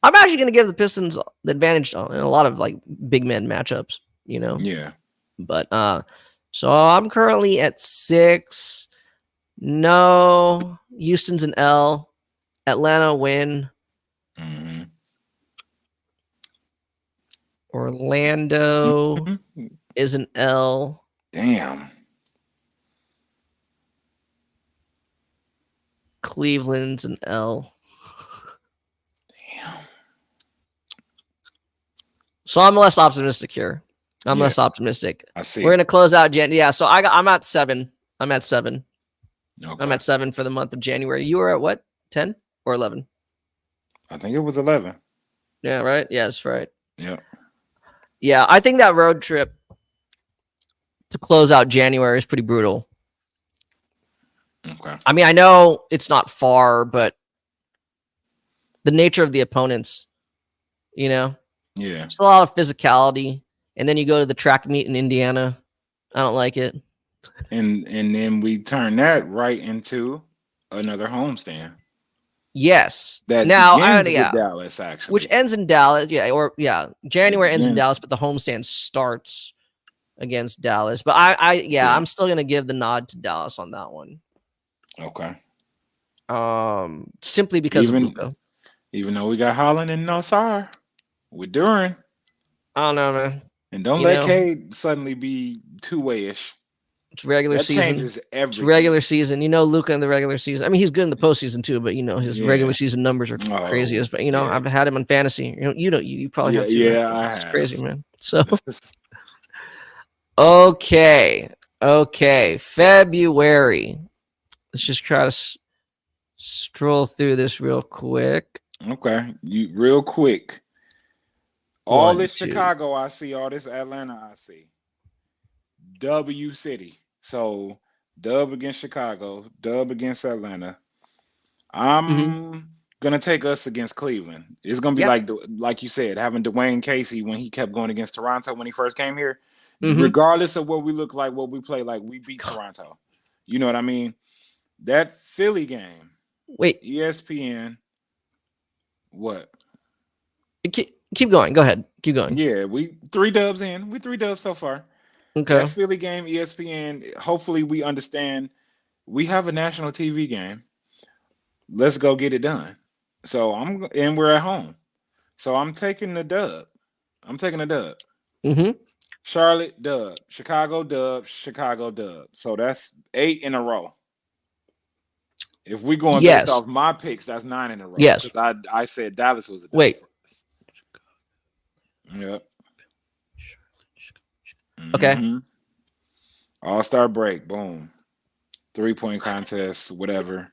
I'm actually going to give the Pistons the advantage in a lot of like big men matchups. Yeah. But so I'm currently at 6. No, Houston's an L. Atlanta win. Mm-hmm. Orlando is an L. Damn. Cleveland's an L. Damn. So I'm less optimistic here. I'm less optimistic. I see. We're gonna close out Yeah, so I'm at 7. I'm at 7. Okay. I'm at 7 for the month of January. You were at what? 10 or 11? I think it was 11. Yeah, right? Yeah, that's right. Yeah. Yeah, I think that road trip to close out January is pretty brutal. Okay. I mean, I know it's not far, but the nature of the opponents, Yeah. There's a lot of physicality. And then you go to the track meet in Indiana. I don't like it. And then we turn that right into another homestand. Yes. That now begins with Dallas, actually. Which ends in Dallas. January ends in Dallas, but the homestand starts against Dallas. But I'm still gonna give the nod to Dallas on that one. Okay. Simply because of Luka. Even though we got Holland and Nassar, we're Duran. I don't know, man. And don't let Cade suddenly be two-way-ish. It's regular season. That changes everything. It's regular season. Luka in the regular season. I mean, he's good in the postseason too, but his regular season numbers are crazy. But I've had him on fantasy. You probably have too. Yeah, I have. It's crazy, man. So okay. February. Let's just try to stroll through this real quick. Okay, real quick. All this Chicago I see, all this Atlanta I see. W City. So dub against Chicago, dub against Atlanta. I'm gonna take us against Cleveland. It's gonna be like you said, having Dwayne Casey when he kept going against Toronto when he first came here. Regardless of what we look like, what we play like, we beat Toronto. You know what I mean? That Philly game. Wait. ESPN. What? Keep going. Go ahead. Keep going. Yeah, we 3 dubs in. We 3 dubs so far. Okay. That Philly game, ESPN. Hopefully, we understand. We have a national TV game. Let's go get it done. So and we're at home. So I'm taking the dub. Mm-hmm. Charlotte dub, Chicago dub, Chicago dub. So that's 8 in a row. If we're going based off my picks, that's 9 in a row. Yes. I said Dallas was a dub. Wait. Yep. Okay. Mm-hmm. All-Star break, boom. 3-point contest, whatever.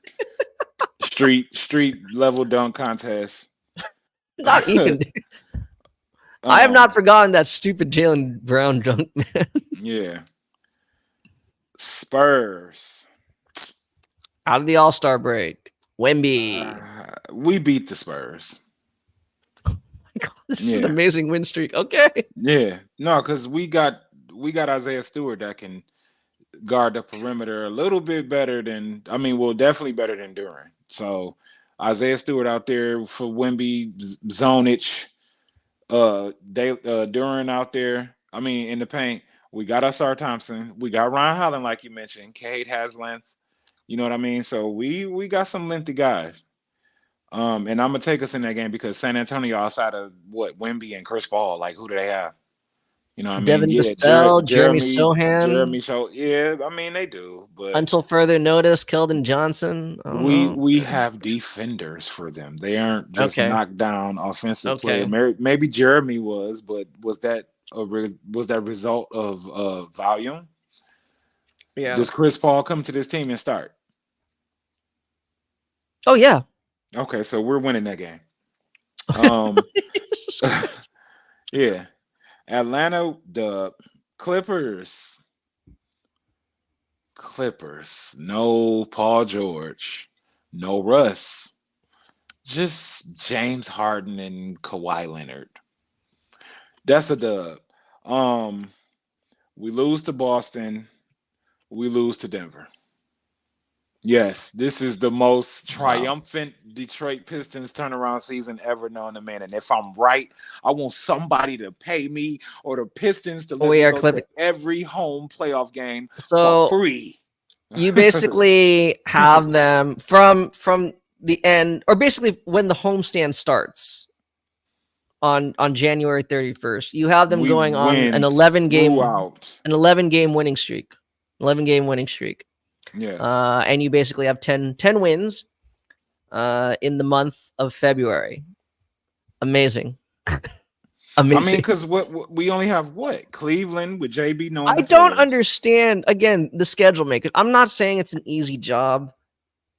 Street level dunk contest. Not even. I have not um, forgotten that stupid Jalen Brown dunk, man. yeah. Spurs. Out of the All-Star break. Wemby. We beat the Spurs. God, this is an Yeah. amazing win streak. Okay. Yeah. No, because we got Isaiah Stewart that can guard the perimeter a little bit better than, I mean, well, definitely better than Duran. So Isaiah Stewart out there for Wemby, Zonich, Duran out there. I mean, in the paint, we got Asar Thompson, we got Ryan Holland, like you mentioned. Cade has length. You know what I mean? So we got some lengthy guys. And I'm gonna take us in that game because San Antonio, outside of what Wemby and Chris Paul, like who do they have? You know what I mean? Devin Yeah, Vassell, Jeremy Jeremy Sohan. Show. Yeah, I mean they do, but Until further notice, Keldon Johnson. I don't we know. we have defenders for them. They aren't just Okay. knocked down offensive player. Okay. Maybe Jeremy was, but was that result of volume? Yeah. Does Chris Paul come to this team and start? Oh yeah. Okay, so we're winning that game. Um, yeah, Atlanta, the Clippers. Clippers. No Paul George. No Russ. Just James Harden and Kawhi Leonard. That's a dub. Um, we lose to Boston. We lose to Denver. Yes, this is the most Wow. triumphant Detroit Pistons turnaround season ever known to man. And if I'm right, I want somebody to pay me or the Pistons to let We me are go to clipping. every home playoff game for So free. you basically have them from the end, or basically when the homestand starts on January 31st. You have them We going on win throughout. an 11 game winning streak. 11 game winning streak. Yes. And you basically have 10 wins in the month of February. Amazing. I mean, Amazing. because what we only have what? Cleveland with JB knowing I the don't players. understand, again, the schedule makers. I'm not saying it's an easy job.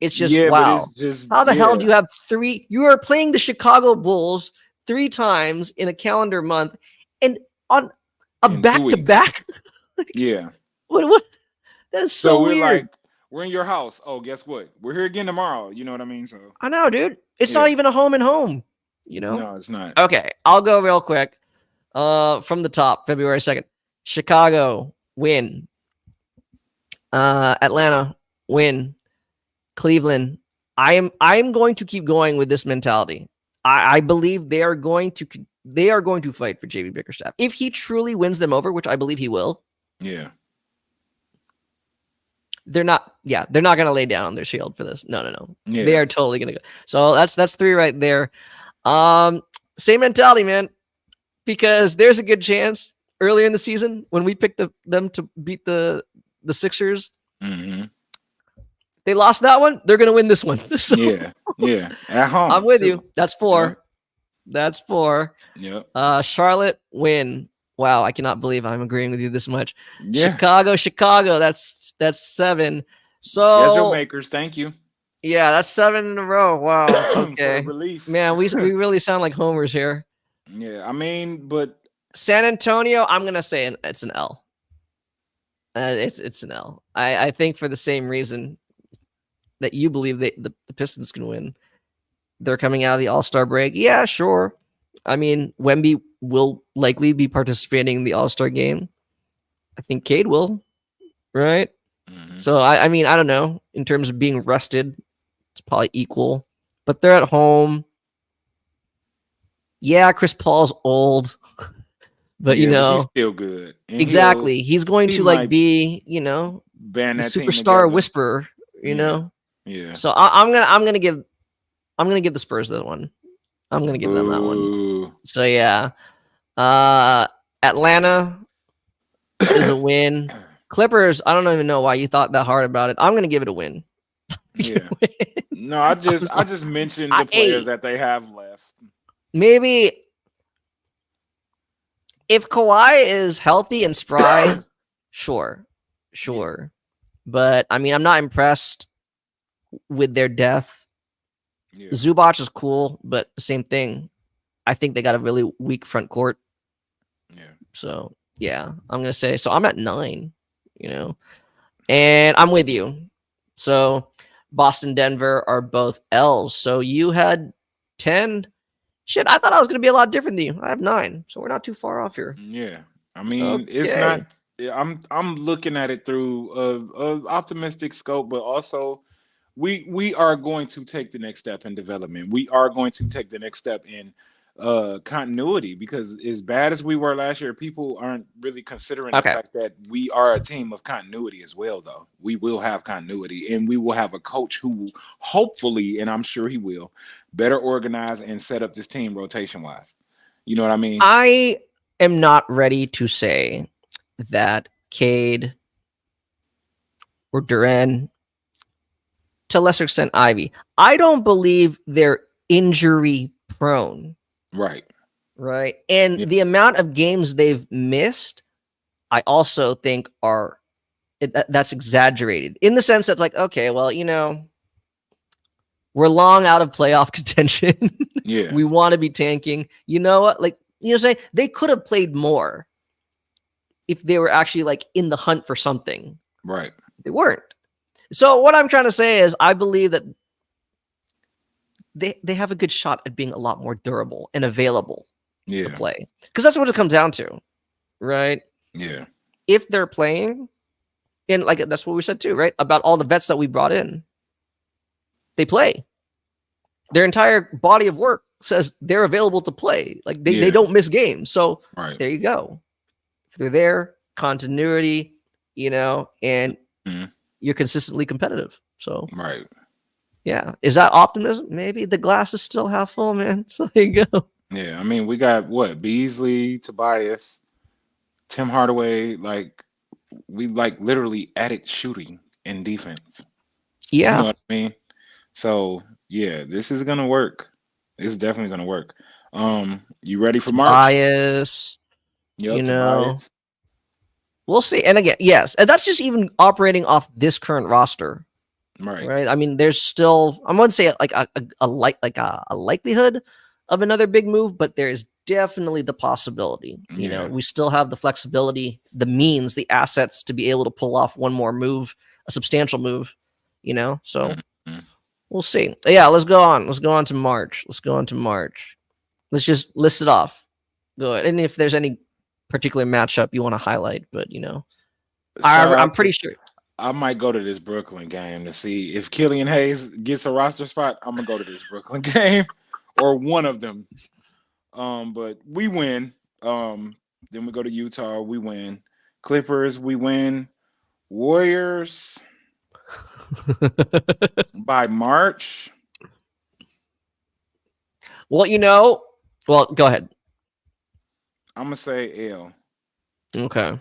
It's just, Yeah, but wow. it's just How the hell do yeah. you have three? You are playing the Chicago Bulls 3 times in a calendar month and on a In 2 weeks. back-to-back. Yeah. What? That is So so we're weird. like, we're in your house. Oh, guess what? We're here again tomorrow. You know what I mean? So I know, dude. It's yeah. not even a home and home, you know? No, it's not. Okay, I'll go real quick. From the top, February 2nd. Chicago, win. Atlanta, win. Cleveland. I'm going to keep going with this mentality. I believe they are going to fight for JB Bickerstaff. If he truly wins them over, which I believe he will, Yeah. they're not going to lay down on their shield for this. No. Yeah. They are totally going to go. So that's 3 right there. Same mentality, man, because there's a good chance earlier in the season when we picked them to beat the Sixers, Mm-hmm. they lost that one. They're going to win this one. So Yeah. At home. I'm with too. you. That's 4. Yeah. That's 4. Yep. Charlotte, win. Wow, I cannot believe I'm agreeing with you this much. Yeah. Chicago. That's 7. So Schedule makers, thank you. yeah, that's 7 in a row. Wow. Okay, For relief. man, we really sound like homers here. Yeah, I mean, but San Antonio, I'm gonna say it's an L. It's an L. I think for the same reason that you believe the Pistons can win. They're coming out of the All-Star break. Yeah, sure. I mean, Wemby will likely be participating in the All-Star game. I think Cade will, right? mm-hmm. So I mean, I don't know. In terms of being rested, it's probably equal. But they're at home. Yeah, Chris Paul's old. But yeah, he's still good. And exactly. He's going to like be, band the that team superstar together. whisperer, know. Yeah. So I'm gonna give the Spurs that one. I'm gonna give them that one. So yeah. Atlanta is a win. Clippers, I don't even know why you thought that hard about it. I'm gonna give it a win. Yeah. No, I just mentioned the players that they have left. Maybe If Kawhi is healthy and spry, sure, Yeah, sure. But I mean, I'm not impressed with their depth. yeah, Zubac is cool, but the same thing. I think they got a really weak front court. yeah. So yeah, I'm gonna say so. I'm at 9, you know, and I'm with you. So Boston, Denver are both L's. So you had 10. Shit, I thought I was gonna be a lot different than you. I have 9, so we're not too far off here. Yeah, I mean, it's Okay. not. Yeah, I'm looking at it through a optimistic scope, but also we are going to take the next step in development. We are going to take the next step in continuity because as bad as we were last year, people aren't really considering the Okay. fact that we are a team of continuity as well. Though we will have continuity, and we will have a coach who will hopefully, and I'm sure he will, better organize and set up this team rotation wise. You know what I mean? I am not ready to say that Cade or Duran, to a lesser extent Ivy. I don't believe they're injury prone, Right. right? And Yeah. the amount of games they've missed, I also think that's exaggerated in the sense that's like, okay, well, we're long out of playoff contention. Yeah. We want to be tanking. You know what? Like, say they could have played more if they were actually like in the hunt for something. Right. They weren't. So what I'm trying to say is I believe that they have a good shot at being a lot more durable and available to Yeah. play. Because that's what it comes down to, right? Yeah. If they're playing, and like that's what we said too, right? About all the vets that we brought in. They play. Their entire body of work says they're available to play. Like they Yeah. don't miss games. So Right. there you go. If they're there, continuity, and Mhm. you're consistently competitive. So Right. yeah. Is that optimism? Maybe the glass is still half full, man. So there you go. Yeah. I mean, we got what? Beasley, Tobias, Tim Hardaway. Like we like literally added shooting and defense. You know Yeah. what I mean? So yeah, this is gonna work. It's definitely gonna work. You ready for March? Bias, Yep, you know. Tobias. We'll see. And again, yes. And that's just even operating off this current roster. Right. Right. I mean, there's still I wouldn't say like a likelihood of another big move, but there is definitely the possibility. Yeah. We still have the flexibility, the means, the assets to be able to pull off one more move, a substantial move. So Mhm. we'll see. Yeah, let's go on. Let's go on to March. Let's just list it off. Go ahead. And if there's any particular matchup you want to highlight, but Shout I'm out to. pretty sure. I might go to this Brooklyn game to see if Killian Hayes gets a roster spot. I'm gonna go to this Brooklyn game or one of them. But we win. Then we go to Utah. We win. Clippers. We win. Warriors by March. Well, well, go ahead. I'm gonna say L. Okay.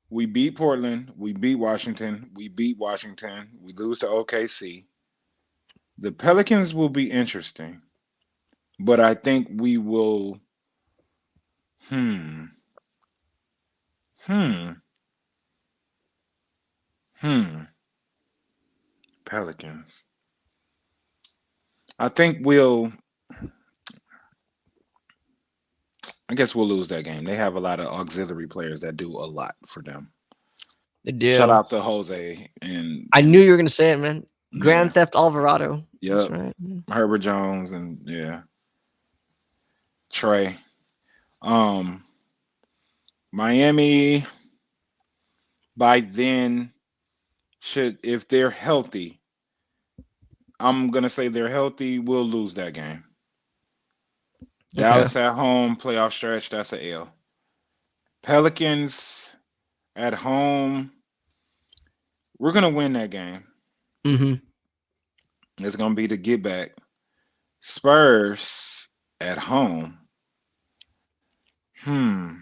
We beat Portland. We beat Washington. We beat Washington. We lose to OKC. The Pelicans will be interesting, but I think we will. Hmm. Hmm. Hmm. Pelicans. I think we'll. I guess we'll lose that game. They have a lot of auxiliary players that do a lot for them. They Shout do. out to Jose and I knew you were gonna say it, man. yeah, Grand Theft Alvarado. That's yep, right. Herbert Jones and yeah, Trey. Um, Miami by then should if they're healthy. I'm gonna say they're healthy. We'll lose that game. Okay. Dallas at home, playoff stretch. That's a L. Pelicans at home. We're gonna win that game. Mm-hmm. It's gonna be the get back. Spurs at home. Hmm.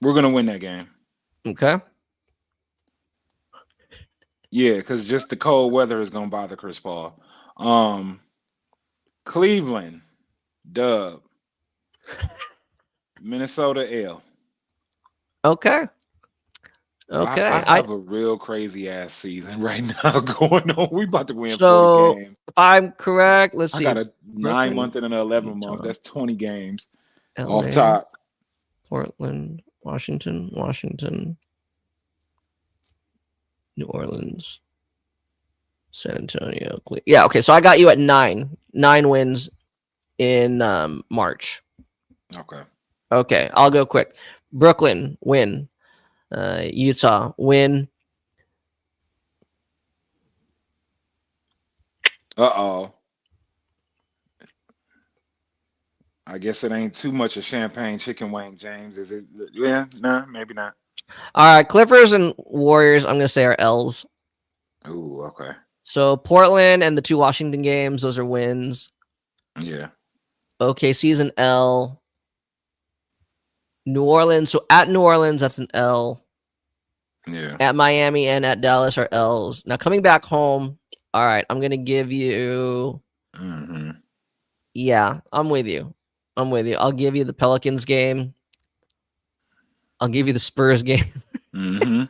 We're gonna win that game. Okay. Yeah, because just the cold weather is gonna bother Chris Paul. Cleveland, dub. Minnesota L. Okay. I Okay. have a real crazy ass season right now going on. We about to win 40 So games. if I'm correct, let's I see. got a 9 month Brooklyn, and an 11 month. Utah, That's 20 games off LA, top. Portland, Washington, New Orleans, San Antonio. Yeah, okay. So I got you at 9. 9 wins in March. Okay. Okay, I'll go quick. Brooklyn, win. Utah, win. Uh-oh. I guess it ain't too much of champagne chicken wing, James. Is it? Yeah, nah, maybe not. All right, Clippers and Warriors, I'm going to say are L's. Ooh, okay. So Portland and the 2 Washington games, those are wins. Yeah. OKC's an L. New Orleans, so at New Orleans, that's an L. Yeah. At Miami and at Dallas are L's. Now coming back home, all right, I'm going to give you, Mm-hmm. yeah, I'm with you. I'll give you the Pelicans game. I'll give you the Spurs game. Mm-hmm.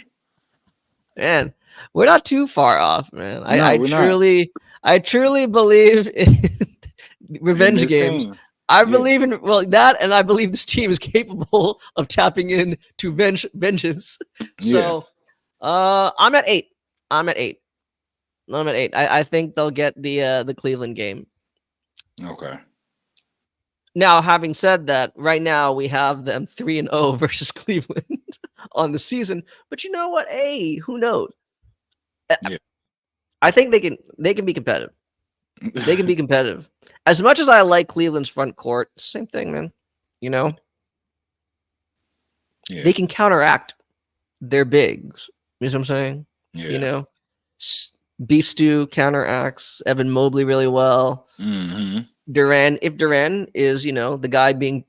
Man, we're not too far off, man. No, we're not. I truly believe in In revenge this games. team. I Yeah. believe in that, and I believe this team is capable of tapping into vengeance. Yeah. So, I'm at 8. I'm at 8. I think they'll get the Cleveland game. Okay. Now, having said that, right now we have them 3-0 versus Cleveland on the season. But you know what? Hey, who knows? Yeah. I think they can be competitive. They can be competitive. As much as I like Cleveland's front court, same thing, man. You know, Yeah. they can counteract their bigs. You know what I'm saying? Yeah. You know, Beef Stew counteracts Evan Mobley really well. Mm-hmm. If Duran is, the guy being,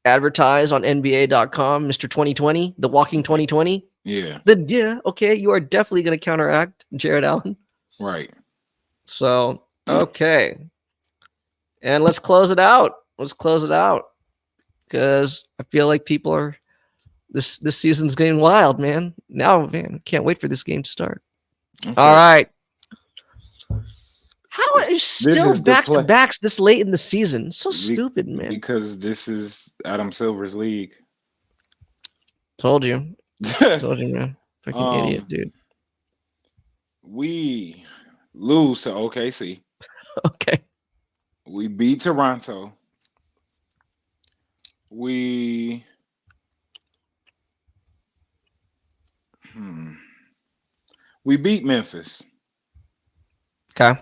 advertised on NBA.com, Mr. 2020, the walking 2020, Yeah. then yeah, okay, you are definitely going to counteract Jared Allen. Right. So, okay. And let's close it out. Because I feel like people are this season's getting wild, man. Now, man, can't wait for this game to start. Okay. All right. How is still back-to-backs this late in the season? So stupid, man. Because this is Adam Silver's league. Told you, man. Fucking idiot, dude. We lose to OKC. Okay. We beat Toronto. We beat Memphis. Okay.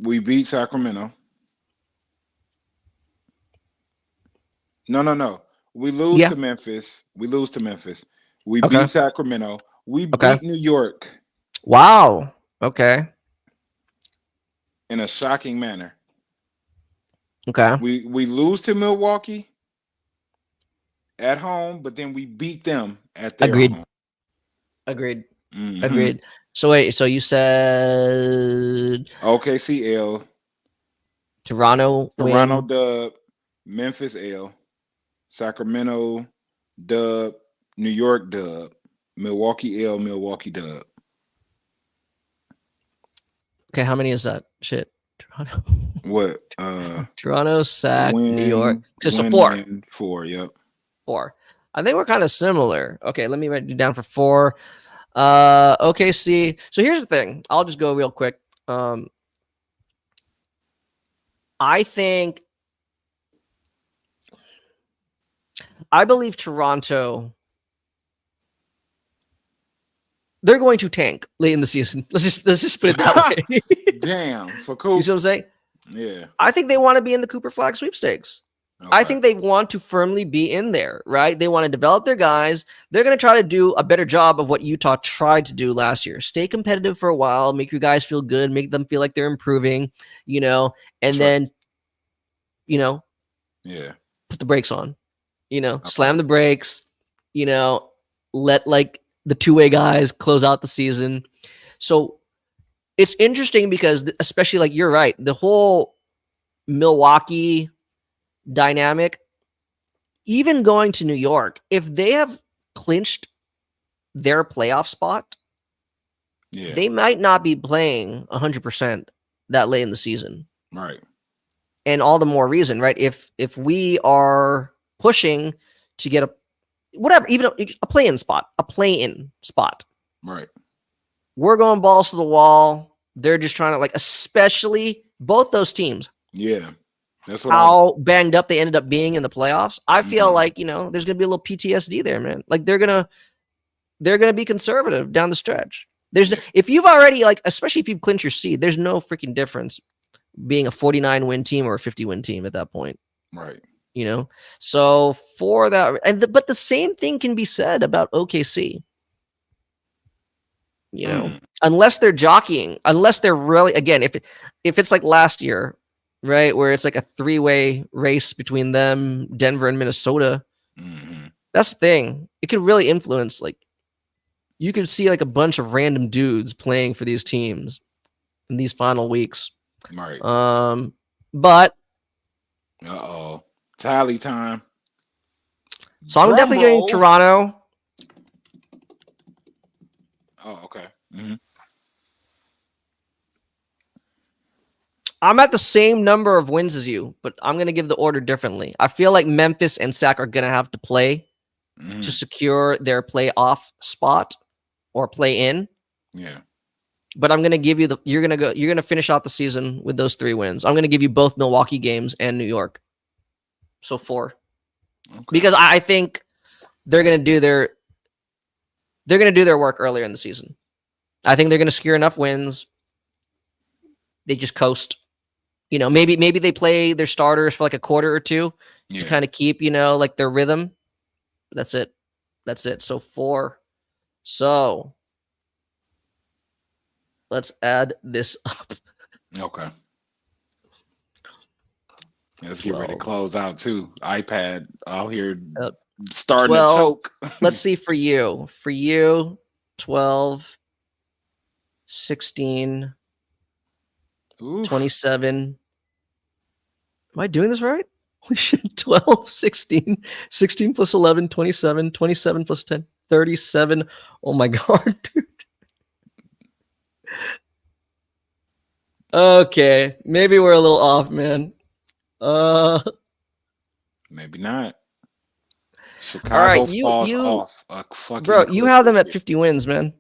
We beat Sacramento. No. We lose to Memphis. We beat Sacramento. We beat New York. Wow. Okay. In a shocking manner. Okay. We lose to Milwaukee at home, but then we beat them at their home. Agreed. Mm-hmm. Agreed. So wait, so you said OKC L, Toronto win. dub, Memphis L, Sacramento dub, New York dub, Milwaukee L, Milwaukee dub. Okay, how many is that? Shit. Toronto. What? Toronto, Sac, New York. Just a 4. 4, yep. 4. I think we're kind of similar. Okay, let me write you down for 4. OKC. So here's the thing. I'll just go real quick. I believe Toronto, they're going to tank late in the season. Let's just put it that way. Damn, for Cooper. You see what I'm saying? Yeah. I think they want to be in the Cooper Flag sweepstakes. Okay. I think they want to firmly be in there, right? They want to develop their guys. They're going to try to do a better job of what Utah tried to do last year. Stay competitive for a while, make your guys feel good, make them feel like they're improving, and then, put the brakes on, slam the brakes, let like the two-way guys close out the season. So it's interesting because especially like you're right, the whole Milwaukee dynamic, even going to New York, if they have clinched their playoff spot, they might not be playing 100% that late in the season. Right. And all the more reason, right? If we are pushing to get a whatever, even a play-in spot, Right. we're going balls to the wall. They're just trying to, like, especially both those teams. Yeah. That's what how banged up they ended up being in the playoffs. I feel like, there's going to be a little PTSD there, man. Like, they're going to be conservative down the stretch. If you've already, like, especially if you've clinched your seed, there's no freaking difference being a 49 win team or a 50 win team at that point. Right. So for that, but the same thing can be said about OKC. Unless they're jockeying, unless they're really, again, if it's like last year, right, where it's like a 3-way race between them, Denver, and Minnesota. That's the thing. It could really influence, like, you could see like a bunch of random dudes playing for these teams in these final weeks. Right. But tally time. So I'm definitely getting Toronto. Oh, okay. I'm at the same number of wins as you, but I'm going to give the order differently. I feel like Memphis and Sac are going to have to play to secure their playoff spot or play in. Yeah. But I'm going to give you you're going to finish out the season with those 3 wins. I'm going to give you both Milwaukee games and New York. So 4. Okay. Because I think they're going to do their work earlier in the season. I think they're going to secure enough wins. They just coast. Maybe they play their starters for like a quarter or 2 to kind of keep, like their rhythm. That's it. So 4. So let's add this up. Okay. Let's get ready to close out too. iPad out here starting 12, to choke. Let's see for you. 12, 16, Oof. 27. Am I doing this right? Holy shit. 12, 16 plus 11, 27, 27 plus 10, 37. Oh my God, dude. Okay. Maybe we're a little off, man. Maybe not. Chicago falls off a fucking bro, you have them at 50 wins, man.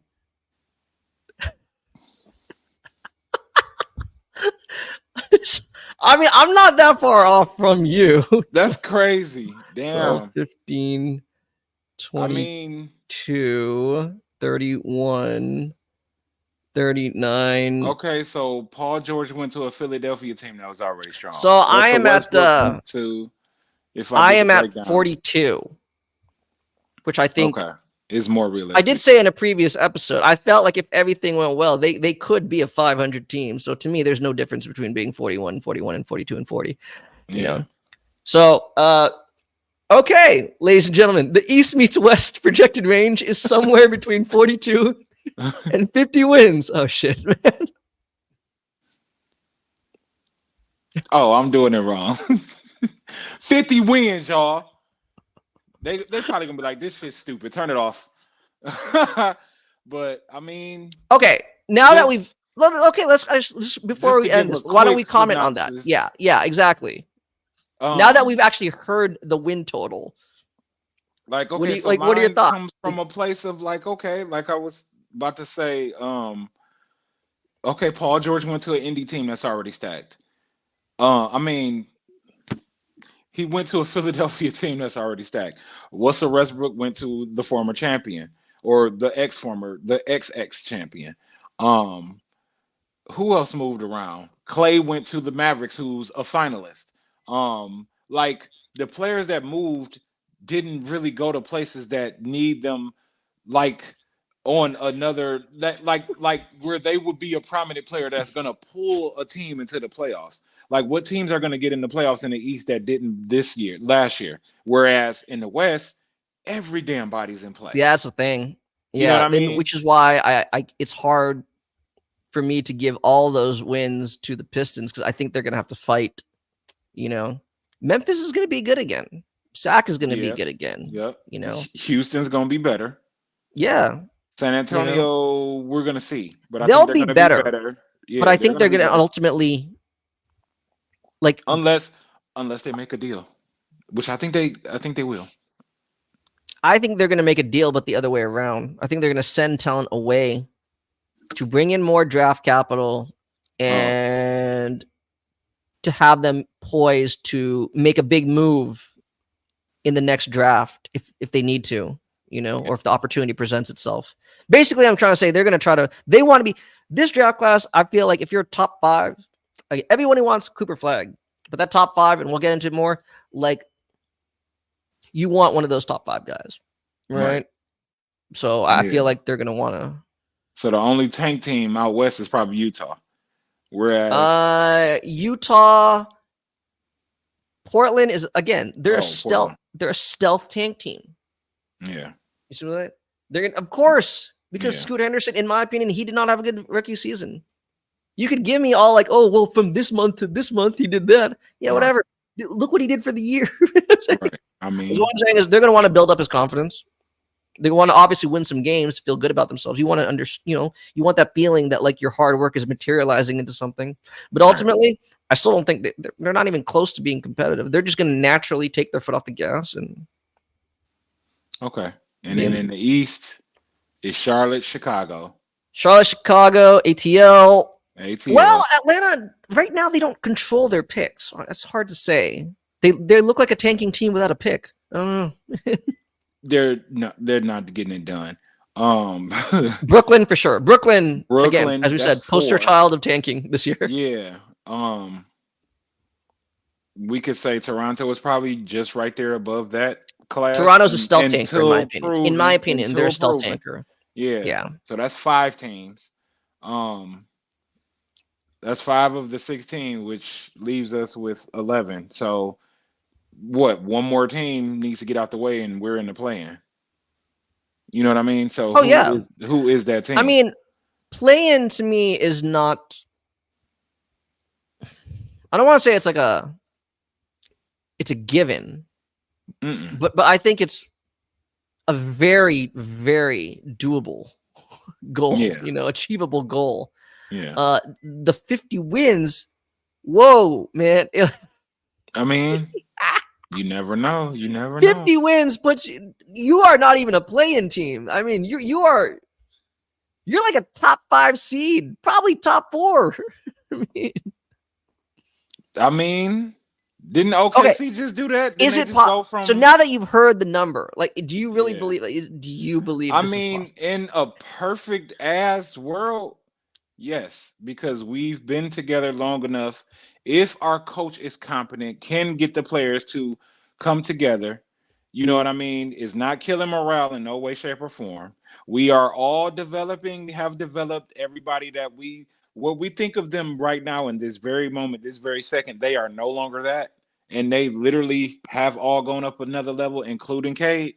I mean, I'm not that far off from you. That's crazy. Damn. 12, 15, 22, 31, 39. Okay, so Paul George went to a Philadelphia team that was already strong. So I am at 42, which I think is more realistic. I did say in a previous episode, I felt like if everything went well, they could be a 500 team. So to me, there's no difference between being 41 and 41 and 42 and 40. So okay, ladies and gentlemen, the East meets West projected range is somewhere between 42 and 50 wins. Oh shit, man. Oh, I'm doing it wrong. 50 wins, y'all. They probably gonna be like, this shit's stupid. Turn it off. But I mean, okay. Now that we've let's just before we end this, why don't we comment on that? Yeah, exactly. Now that we've actually heard the win total, like, okay, what are your thoughts? Comes from a place of like, okay, like I was about to say, okay, Paul George went to an indie team that's already stacked. I mean, he went to a Philadelphia team that's already stacked. Russell Westbrook went to the former champion or the ex champion. Who else moved around? Clay went to the Mavericks, who's a finalist. Like the players that moved didn't really go to places that need them, like on another that like where they would be a prominent player that's gonna pull a team into the playoffs. Like what teams are going to get in the playoffs in the East that didn't last year? Whereas in the West, every damn body's in play. Yeah, that's the thing. Yeah, you know what I mean? Which is why I it's hard for me to give all those wins to the Pistons because I think they're going to have to fight, Memphis is going to be good again. Sac is going to be Yep. good again. Yep. You know, Houston's gonna be better. yeah. San You know, Antonio, we're gonna see, but I think they'll they're be gonna be better, better. but Yeah, I they're think gonna they're be going to better ultimately like. unless they make a deal, which I think they will. I think they're going to make a deal, but the other way around. I think they're going to send talent away to bring in more draft capital Oh, and to have them poised to make a big move in the next draft if they need to, you know, yeah. or if the opportunity presents itself. Basically, I'm trying to say they're going to try to. They want to be this draft class. I feel like if you're top five, like everyone wants Cooper Flag, but that top five, and we'll get into it more. Like you want one of those top five guys, Right. right? So I Yeah. feel like they're going to want to. So the only tank team out west is probably Utah. Whereas, Utah, Portland is again. oh, Portland. They're a stealth tank team. Yeah. You see that? They're gonna, of course, because Yeah. Scoot Henderson, in my opinion, he did not have a good rookie season. You could give me all like, oh, well, from this month to this month, he did that. Yeah, Right. whatever. Look what he did for the year. Right. I What mean, I'm saying is they're going to want to build up his confidence. They want to obviously win some games, feel good about themselves. You want to you want that feeling that like your hard work is materializing into something. But right. ultimately, I still don't think they're not even close to being competitive. They're just going to naturally take their foot off the gas. And Okay. And then in the East is Charlotte, Chicago, Charlotte, Chicago, ATL. Well, ATL. Atlanta right now they don't control their picks. It's hard to say. They look like a tanking team without a pick. I don't know. They're not getting it done. Um, Brooklyn for sure. Brooklyn again, as Brooklyn, we said, that's poster 4. child of tanking this year. Yeah. We could say Toronto is probably just right there above that class Toronto's a stealth tanker in my until opinion. In my proven. opinion, they're a Until stealth proven. tanker. Yeah. Yeah. So that's 5 teams. Um, that's 5 of the 16, which leaves us with 11. So what? One more team needs to get out the way, and we're in the play-in. You know what I mean? So Oh yeah. who is that team? I mean, play-in to me is not. I don't want to say it's a given, but I think it's a very very doable goal. Yeah. You know, achievable goal. Yeah. The 50 wins. Whoa, man! I mean, you never know. You never know. 50 wins puts you are not even a play-in team. I mean, you're like a top 5 seed, probably top 4. I mean, didn't OKC just do that? Didn't Is they it just go from? so now that you've heard the number, like, do you really Yeah. believe? Like, do you believe? I This is mean, possible? in a perfect ass world, yes, because we've been together long enough. If our coach is competent, can get the players to come together, you know what I mean, is not killing morale in no way, shape, or form. We are all developing, have developed everybody that what we think of them right now in this very moment, this very second, they are no longer that. And they literally have all gone up another level, including Cade.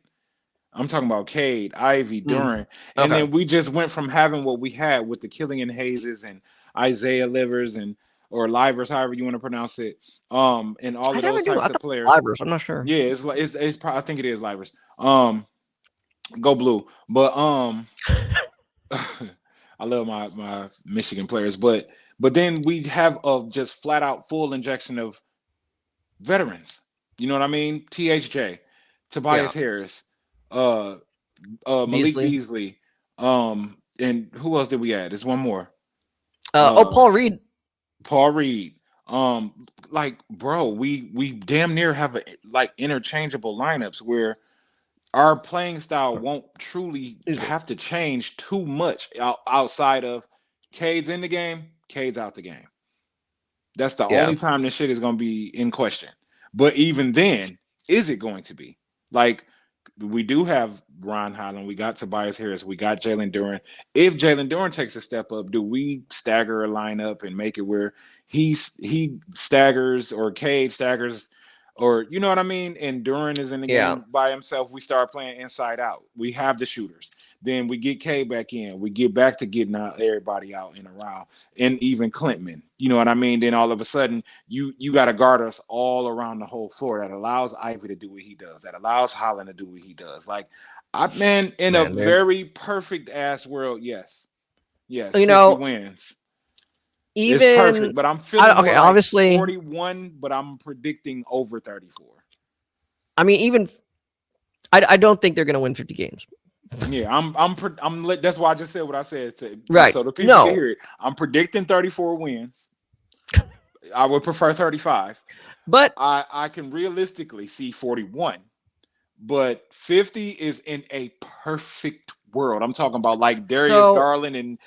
I'm talking about Cade, Ivy, Duran. And Okay. then we just went from having what we had with the Killian Hayeses and Isaiah Livers and or Livers, however you want to pronounce it. And all I of never those knew. I types of thought players. Livers. I'm not sure. Yeah, it's I think it is Livers. Go blue. But I love my Michigan players, but then we have a just flat out full injection of veterans. You know what I mean? THJ, Yeah. Tobias Harris, uh Malik Beasley. Beasley, and who else did we add? There's one more. Paul Reed. Paul Reed. Like bro, we damn near have like interchangeable lineups where our playing style won't truly have to change too much outside of Cade's in the game, Cade's out the game. That's the Yeah. only time this shit is going to be in question. But even then, is it going to be? Like, we do have Ron Holland, we got Tobias Harris, we got Jalen Duran. If Jalen Duran takes a step up, do we stagger a lineup and make it where he staggers or Cade staggers or you know what I mean? And Duran is in the Yeah. game by himself. We start playing inside out. We have the shooters. Then we get K back in. We get back to getting everybody out and around, and even Clintman. You know what I mean? Then all of a sudden, you got to guard us all around the whole floor. That allows Ivy to do what he does. That allows Holland to do what he does. Like, man, in a Man, dude. very perfect ass world, yes, yes, You 50 know, wins. It's even perfect, but I'm feeling more okay, like obviously, 41, but I'm predicting over 34. I mean, even I don't think they're going to win 50 games. Yeah, that's why I just said what I said to Right. so the people can No. hear it. I'm predicting 34 wins. I would prefer 35. But I can realistically see 41, but 50 is in a perfect world. I'm talking about like Darius so Garland and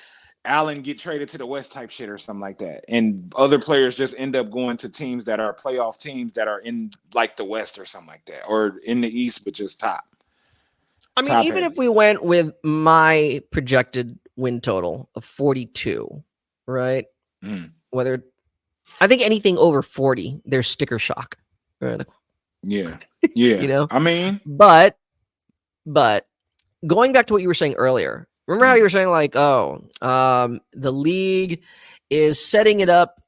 Allen get traded to the West type shit or something like that. And other players just end up going to teams that are playoff teams that are in like the West or something like that, or in the East, but just top. I mean, Top even heavy. if we went with my projected win total of 42, right? Mm. Whether I think anything over 40, there's sticker shock. Right? Yeah. Yeah. You know? I mean, But going back to what you were saying earlier, remember how you were saying like, the league is setting it up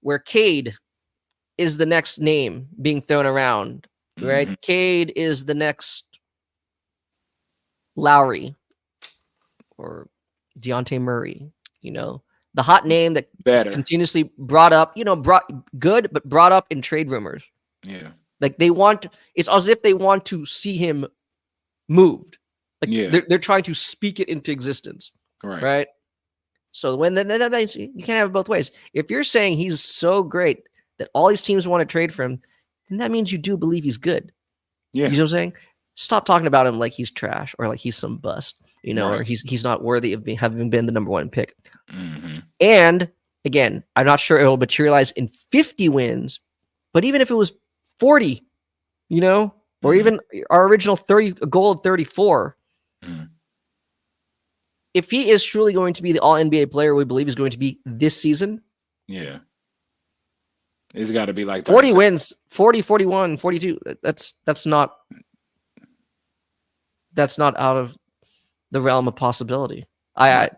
where Cade is the next name being thrown around, right? Mhm. Cade is the next Lowry or Deontay Murray, you know, the hot name that is Better. continuously brought up, brought up in trade rumors. Yeah. Like it's as if they want to see him moved. Like Yeah. they're trying to speak it into existence, Right. right? So when that you can't have it both ways. If you're saying he's so great that all these teams want to trade for him, then that means you do believe he's good. Yeah. You know what I'm saying? Stop talking about him like he's trash or like he's some bust, or Right. he's not worthy of having been the number one pick. Mm-hmm. And again, I'm not sure it will materialize in 50 wins, but even if it was 40, or even our original goal of 34, if he is truly going to be the all NBA player we believe is going to be this season, yeah, it's got to be like 40 36. wins, 40, 41, 42. That's not out of the realm of possibility. So I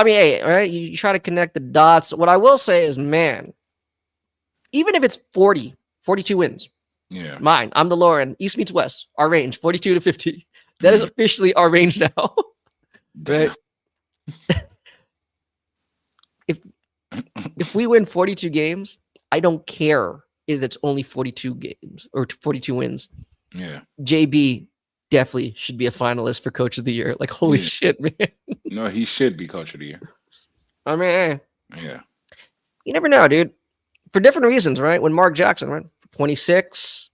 mean, hey, all right, you try to connect the dots. What I will say is, man, even if it's 40, 42 wins, Yeah, I'm the lower end. East meets West, our range, 42 to 50. That is officially our range now. Right? If we win 42 games, I don't care if it's only 42 games or 42 wins. Yeah. JB definitely should be a finalist for Coach of the Year. Like, holy shit, man. No, he should be Coach of the Year. I mean, yeah. You never know, dude. For different reasons, right? When Mark Jackson, right? 26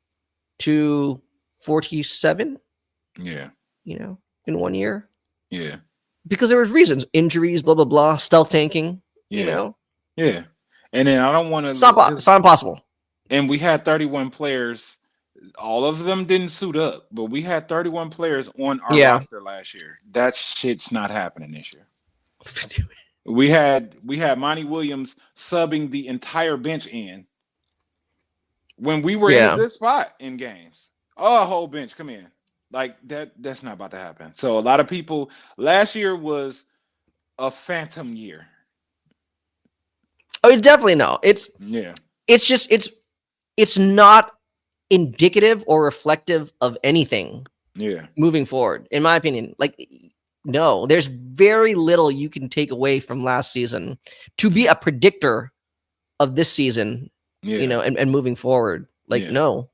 to 47. Yeah. In 1 year. Yeah. Because there was reasons. Injuries, blah, blah, blah. Stealth tanking. Yeah. Yeah. And then I don't want to... It's not impossible. And we had 31 players. All of them didn't suit up, but we had 31 players on our roster last year. That shit's not happening this year. We had Monty Williams subbing the entire bench in when we were in a good spot in games. Oh, a whole bench, come in. Like that's not about to happen. So a lot of people last year was a phantom year. Oh, definitely no. It's just it's not indicative or reflective of anything. Yeah. Moving forward, in my opinion, like no, there's very little you can take away from last season to be a predictor of this season. And moving forward, like no.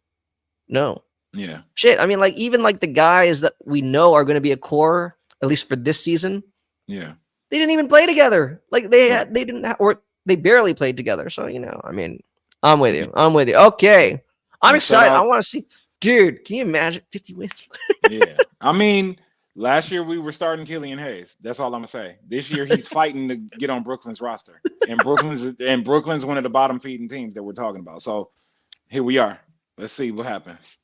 Yeah. Shit. I mean, like even like the guys that we know are going to be a core at least for this season. Yeah. They didn't even play together. Like they barely played together. So I mean, I'm with you. Okay. I'm excited. I want to see. Dude, can you imagine 50 wins? Yeah. I mean, last year we were starting Killian Hayes. That's all I'm gonna say. This year he's fighting to get on Brooklyn's roster. And Brooklyn's one of the bottom feeding teams that we're talking about. So here we are. Let's see what happens.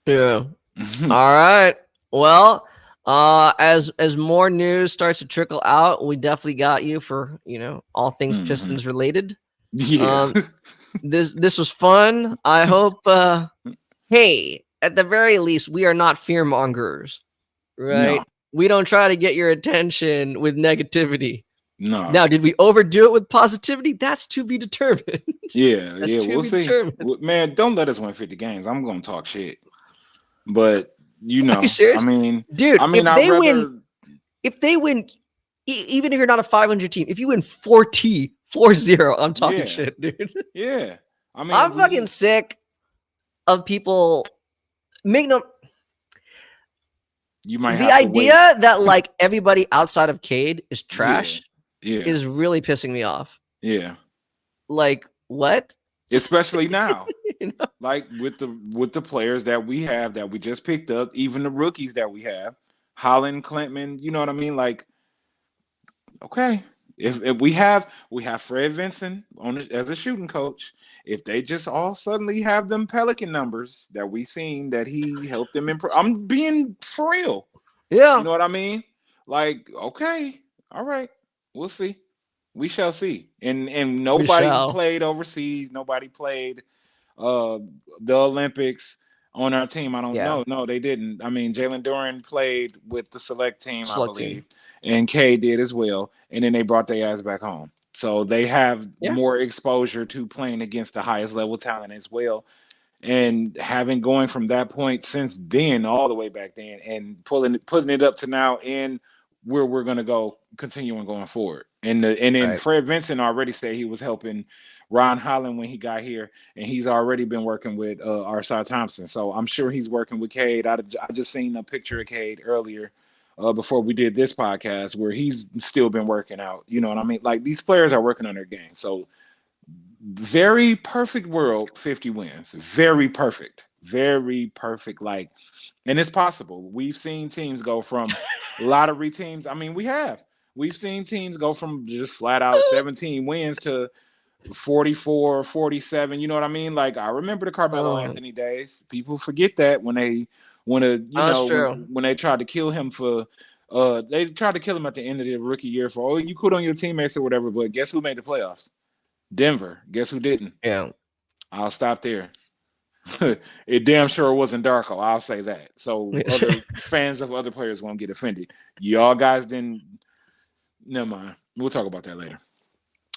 Yeah. All right. Well, as more news starts to trickle out, we definitely got you for all things Pistons related. Yeah. This was fun. I hope. Hey, at the very least, we are not fear mongers, right? No. We don't try to get your attention with negativity. No. Now, did we overdo it with positivity? That's to be determined. Yeah. That's Yeah. to We'll be see. determined. Man, don't let us win 50 games. I'm gonna talk shit. But Are you serious, dude? If I'd they win, rather. even if you're not a 500 team, if you win 40, I'm talking Yeah. shit, dude. Yeah. I mean, I'm fucking sick of people make no. You might The have to wait. idea that like everybody outside of Cade is Yeah. trash Yeah. is really pissing me off. Yeah. Like what? Especially now. You know? Like with the players that we have that we just picked up, even the rookies that we have, Holland, Klintman, you know what I mean? Like, okay. If we have Fred Vinson as a shooting coach, if they just all suddenly have them Pelican numbers that we seen that he helped them improve, I'm being for real. Yeah. You know what I mean? Like, okay, all right, we'll see. We shall see. And nobody played overseas. Nobody played uh the Olympics on our team. I don't know. No, they didn't. I mean, Jalen Duran played with the select team, I believe, and Kay did as well. And then they brought their ass back home. So they have more exposure to playing against the highest level talent as well. And having going from that point since then, all the way back then, and putting it up to now, and where we're gonna go, continuing going forward. And then Fred Vinson already said he was helping Ron Holland when he got here, and he's already been working with Arsad Thompson. So I'm sure he's working with Cade. I just seen a picture of Cade earlier before we did this podcast where he's still been working out. You know what I mean? Like these players are working on their game. So very perfect world, 50 wins. Very perfect. Very perfect. Like, and it's possible. We've seen teams go from lottery teams. I mean, we've seen teams go from just flat out 17 wins to 44, 47. You know what I mean? Like, I remember the Carmelo Anthony days. People forget that when they when they tried to kill him for they tried to kill him at the end of the rookie year for you quit on your teammates or whatever, but guess who made the playoffs? Denver. Guess who didn't? Yeah. I'll stop there. It damn sure wasn't Darko. I'll say that. So other fans of other players won't get offended. Y'all guys didn't. Never mind. We'll talk about that later.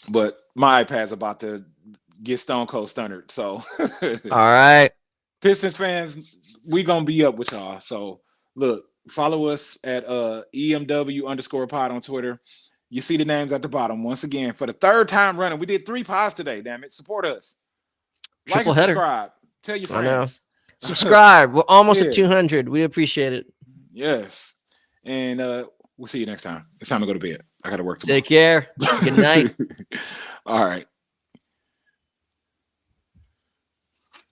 But my iPad's about to get Stone Cold stunnered. So all right. Pistons fans, we gonna be up with y'all. So look, follow us at EMW_pod on Twitter. You see the names at the bottom. Once again, for the third time running, we did 3 pods today. Damn it, support us. Like and subscribe. Tell your friends. Subscribe. We're almost at 200. We appreciate it. Yes, and we'll see you next time. It's time to go to bed. I got to work tomorrow. Take care. Good night. All right.